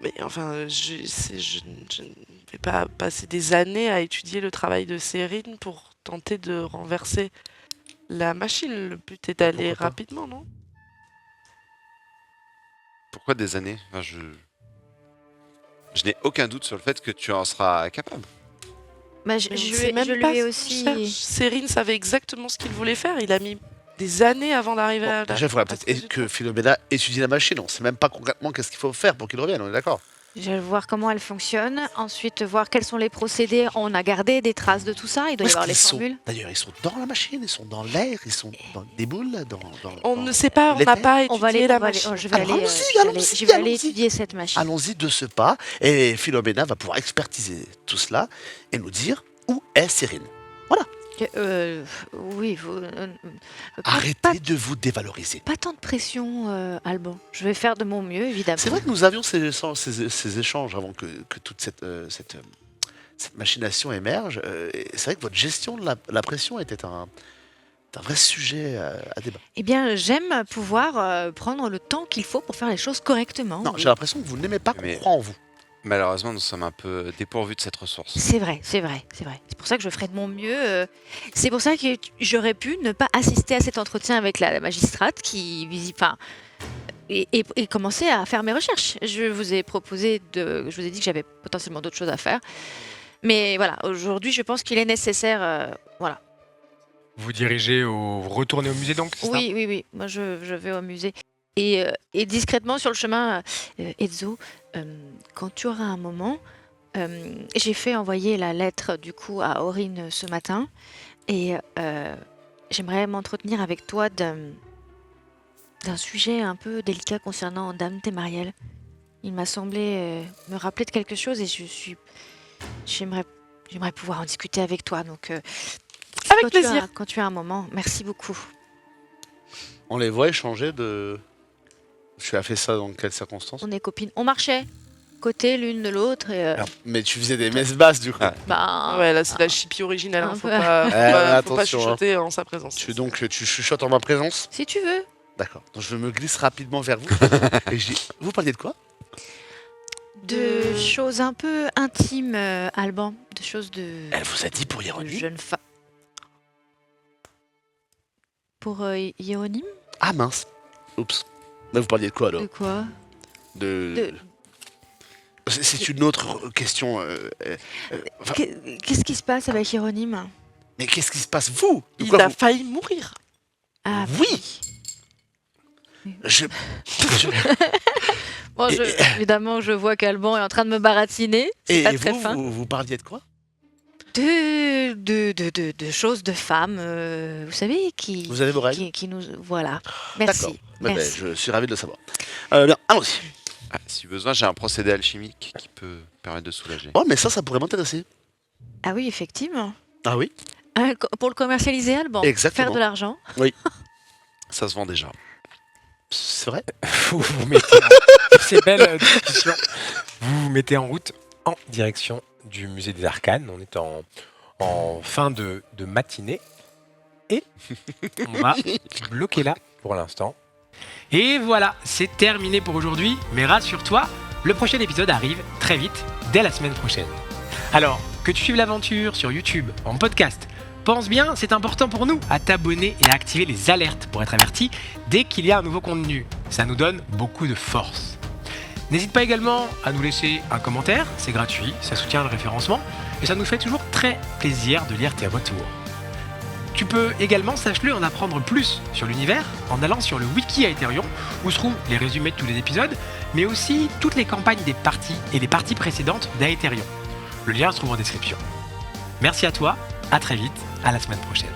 Mais enfin, je ne vais pas passer des années à étudier le travail de Cérine pour tenter de renverser la machine. Le but est d'aller Pourquoi pas rapidement, non? Pourquoi des années? Enfin, je n'ai aucun doute sur le fait que tu en seras capable. Bah, Mais je on sait même lui pas ai ce qu'on aussi... cherche. Cérine savait exactement ce qu'il voulait faire. Il a mis des années avant d'arriver à... Déjà, il faudrait peut-être que Philomena étudie la machine. On sait même pas concrètement qu'est-ce qu'il faut faire pour qu'il revienne, on est d'accord? Je vais voir comment elle fonctionne. Ensuite, voir quels sont les procédés. On a gardé des traces de tout ça. Il doit y Où est-ce avoir les qu'ils sont formules. D'ailleurs, ils sont dans la machine, ils sont dans l'air, ils sont dans des boules, On ne sait pas, on n'a l'éther. pas On va étudié aller, la on va aller- machine. oh, je vais Alors, aller, allons-y, je vais aller allons-y. étudier cette machine. Allons-y de ce pas, et Philomena va pouvoir expertiser tout cela et nous dire où est Cyrine. Oui, Arrêtez de vous dévaloriser. pas tant de pression, Alban. Je vais faire de mon mieux, évidemment. C'est vrai que nous avions ces échanges avant que toute cette machination émerge. Et c'est vrai que votre gestion de la pression était un vrai sujet à débat. Eh bien, j'aime pouvoir prendre le temps qu'il faut pour faire les choses correctement. Non, oui. j'ai l'impression que vous n'aimez pas qu'on Mais- croit en vous. Malheureusement, nous sommes un peu dépourvus de cette ressource. C'est vrai. C'est pour ça que je ferai de mon mieux. C'est pour ça que j'aurais pu ne pas assister à cet entretien avec la magistrate et commencer à faire mes recherches. Je vous ai dit que j'avais potentiellement d'autres choses à faire. Mais voilà, aujourd'hui, je pense qu'il est nécessaire. Voilà. Vous retournez au musée donc, c'est ça ? Oui. Moi, je vais au musée. Et discrètement sur le chemin, Ezzo, quand tu auras un moment, j'ai fait envoyer la lettre du coup à Aurine ce matin et j'aimerais m'entretenir avec toi d'un sujet un peu délicat concernant Dame Témariel. Il m'a semblé me rappeler de quelque chose et j'aimerais pouvoir en discuter avec toi. Donc, Avec plaisir. Quand tu as un moment, merci beaucoup. On les voit échanger de... Tu as fait ça dans quelles circonstances? On est copines. On marchait côté l'une de l'autre et Mais tu faisais des messes basses du coup. Ah. Ouais, là, c'est la chippie originale. un Faut peu. pas, faut pas attention, chuchoter en sa présence. Tu chuchotes en ma présence? si tu veux. D'accord. Donc je me glisse rapidement vers vous. Et je dis, vous parliez de quoi? De choses un peu intimes, Alban. De choses de Elle vous a dit pour de Hieronyme? jeune femme. Pour Hieronyme? Ah mince. Oups. Mais vous parliez de quoi alors? De quoi? De... C'est une autre question. Enfin, Qu'est-ce qui se passe avec Hieronyme? mais qu'est-ce qui se passe vous? De Il quoi a vous- failli mourir. Ah Oui. Je... Bon, évidemment, je vois qu'Alban est en train de me baratiner. C'est Et pas très vous, fin. vous parliez de quoi? De choses de femmes, vous savez, Vous avez vos règles? qui nous... Voilà. Merci. D'accord. Ben, Merci. je suis ravi de le savoir. Bien, allons-y. Ah, si besoin, j'ai un procédé alchimique qui peut permettre de soulager. Oh, mais ça pourrait m'intéresser. Ah oui, effectivement. Ah oui? Pour le commercialiser, Alban. Exactement. Faire de l'argent. Ça se vend déjà. C'est vrai? Vous vous mettez en... Ces belles discussions. Vous vous mettez en route en direction du musée des Arcanes. On est en fin de matinée. Et on va bloquer là pour l'instant. Et voilà, c'est terminé pour aujourd'hui. Mais rassure-toi, le prochain épisode arrive très vite, dès la semaine prochaine. Alors, que tu suives l'aventure sur YouTube, en podcast, pense bien, c'est important pour nous, à t'abonner et à activer les alertes pour être averti dès qu'il y a un nouveau contenu. Ça nous donne beaucoup de force. N'hésite pas également à nous laisser un commentaire, c'est gratuit, ça soutient le référencement et ça nous fait toujours très plaisir de lire tes retours. Tu peux également, sache-le, en apprendre plus sur l'univers en allant sur le wiki Aetherion où se trouvent les résumés de tous les épisodes, mais aussi toutes les campagnes des parties et des parties précédentes d'Aetherion. Le lien se trouve en description. Merci à toi, à très vite, à la semaine prochaine.